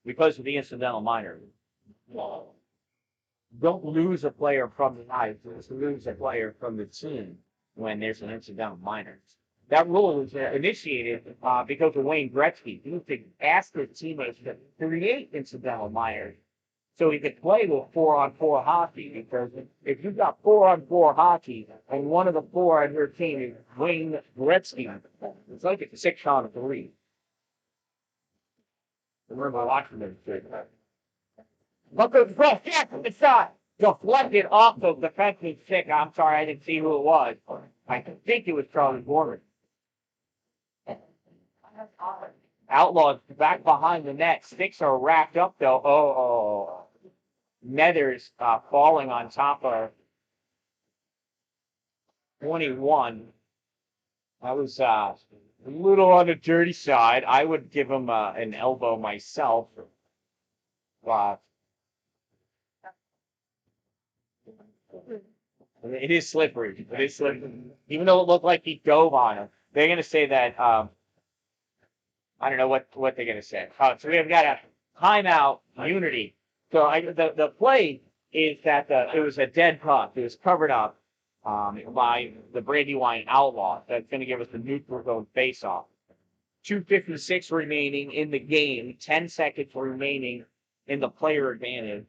because of the incidental minor. Don't lose a player from the ice. Just lose a player from the team when there's an incidental minor. That rule was initiated because of Wayne Gretzky. He used to ask his teammates to create incidental minors so he could play with 4-on-4 hockey. Because if you've got 4-on-4 hockey and one of the 4 on your team is Wayne Gretzky, it's like it's 6-on-3. I remember watching this. Look at the cross, Jack with the shot. Deflected off the defensive stick. I'm sorry, I didn't see who it was. I think it was Charlie Gorman. Outlaws back behind the net. Sticks are wrapped up though. Oh. Nether's falling on top of 21. That was a little on the dirty side. I would give him an elbow myself. It is slippery. It is slippery. Even though it looked like he dove on him. They're going to say that, I don't know what they're going to say. So we've got a timeout, Unity. So the play is that it was a dead puck. It was covered up by the Brandywine Outlaws. That's going to give us the neutral zone face-off. 2:56 remaining in the game. 10 seconds remaining in the player advantage.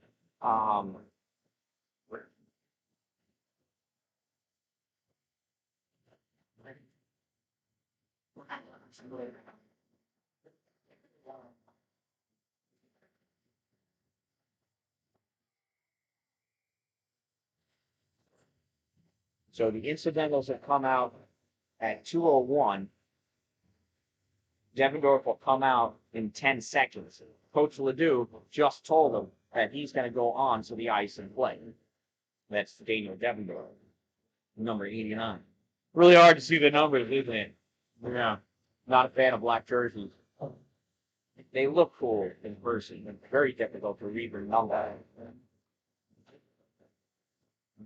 So the incidentals have come out at 2:01. Devendorf will come out in 10 seconds. Coach Ledoux just told him that he's going to go on to the ice and play. That's Daniel Devendorf, number 89. Really hard to see the numbers, isn't it? Yeah. Not a fan of black jerseys. They look cool in person, and very difficult to read their numbers.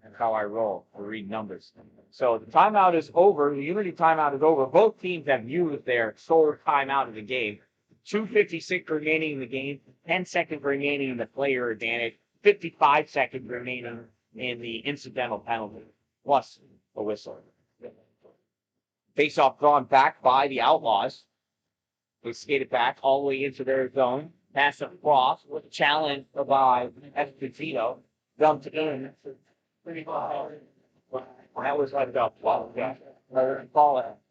That's how I roll, to read numbers. So the timeout is over. The Unity timeout is over. Both teams have used their sole timeout of the game. 2:56 remaining in the game, 10 seconds remaining in the player advantage, 55 seconds remaining in the incidental penalty, plus a whistle. Face-off drawn back by the Outlaws. They skated back all the way into their zone. Pass across with a challenge by Esposito. Dumped in. That was like a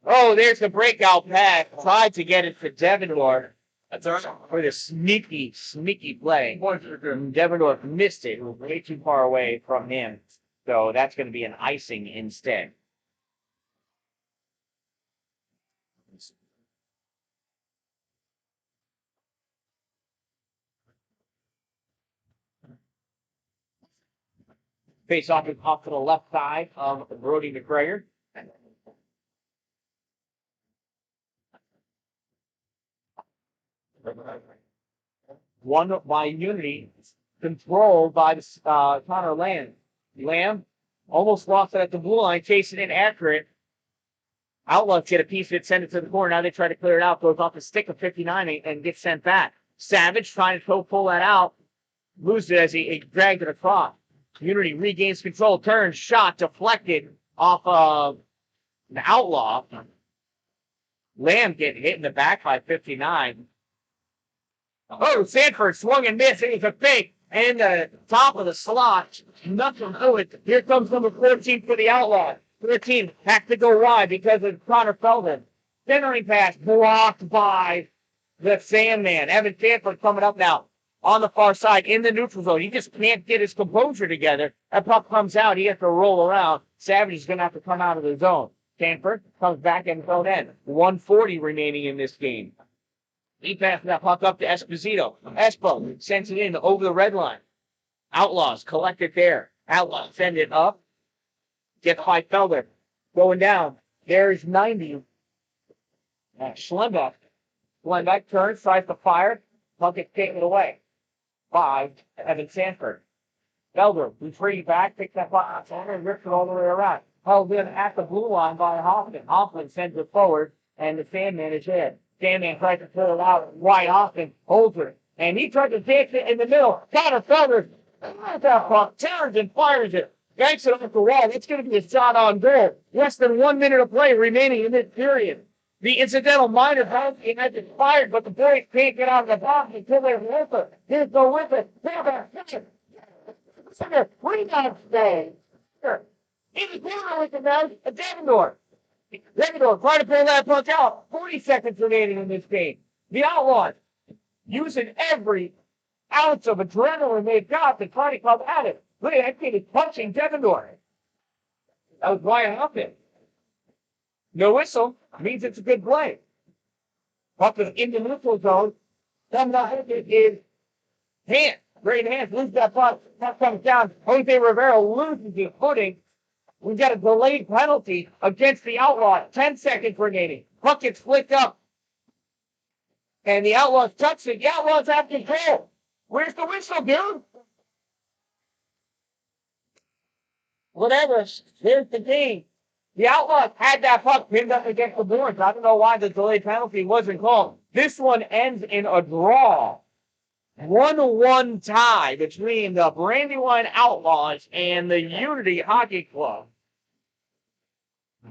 oh, there's the breakout pass. Tried to get it to Devendorf. That's all right. For the sneaky play. Devendorf missed it. It was way too far away from him. So that's going to be an icing instead. Face off is off to the left side of Brody McGregor. One by Unity, controlled by Connor Lamb. Lamb almost lost it at the blue line, chasing it after it. Outlaws get a piece of it, send it to the corner. Now they try to clear it out, goes off the stick of 59 and gets sent back. Savage trying to pull that out, loses it as he dragged it across. Unity regains control, turns, shot, deflected off of the Outlaw. Lamb getting hit in the back by 59. Oh, Sanford swung and missed. It was a fake. And the top of the slot. Nothing to it. Here comes number 14 for the Outlaw. 13 has to go wide because of Connor Feldman. Centering pass blocked by the Sandman. Evan Sanford coming up now on the far side in the neutral zone. He just can't get his composure together. That puck comes out. He has to roll around. Savage is going to have to come out of the zone. Sanford comes back and thrown in. 1:40 remaining in this game. He passes that puck up to Esposito. Espo sends it in over the red line. Outlaws collect it there. Outlaws send it up. Gets by Felder. Going down. There's 90. Schlembeck. Schlembeck turns, tries to fire. Puck gets taken away by Evan Sanford. Felder retreats back, picks that puck up and rips it all the way around. Held in at the blue line by Hoffman. Hoffman sends it forward, and the Sandman is in. Sandman tries to pull it out. White Hoffman holds it. And he tries to dance it in the middle. Connor Felder that puck, turns and fires it. Yanks it off the wall. It's going to be a shot on goal. Less than 1 minute of play remaining in this period. The incidental minor penalty has expired, but the boys can't get out of the box until they're with it. Here's go with it. Rebound stay. In the corner with the mouse, a Devendorf. Devendorf trying to pull that puck out. 40 seconds remaining in this game. The Outlaws using every ounce of adrenaline they've got to try to come at it. Look at that kid is punching Devendorf. That was Ryan Huffman. No whistle means it's a good play. Puck is in the neutral zone. Coming up is Hand. Great hands. Loses that puck. Puck comes down. Jose Rivera loses his footing. We've got a delayed penalty against the Outlaws. 10 seconds remaining. Puck gets flicked up. And the Outlaws touch it. The Outlaws have control. Where's the whistle, dude? Whatever. Here's the game. The Outlaws had that puck pinned up against the boards. I don't know why the delayed penalty wasn't called. This one ends in a draw. 1-1 tie between the Brandywine Outlaws and the Unity Hockey Club.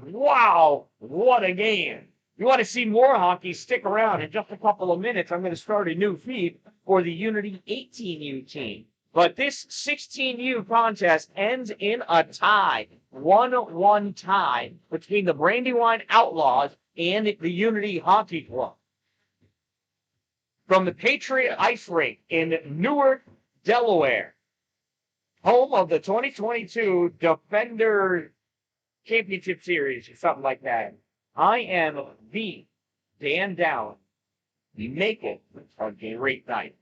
Wow, what a game. If you want to see more hockey, stick around. In just a couple of minutes, I'm going to start a new feed for the Unity 18U team. But this 16U contest ends in a tie, 1-1 tie between the Brandywine Outlaws and the Unity Hockey Club. From the Patriot Ice Rink in Newark, Delaware, home of the 2022 Defender Championship Series or something like that. I am the Dan Down. Make it a great night.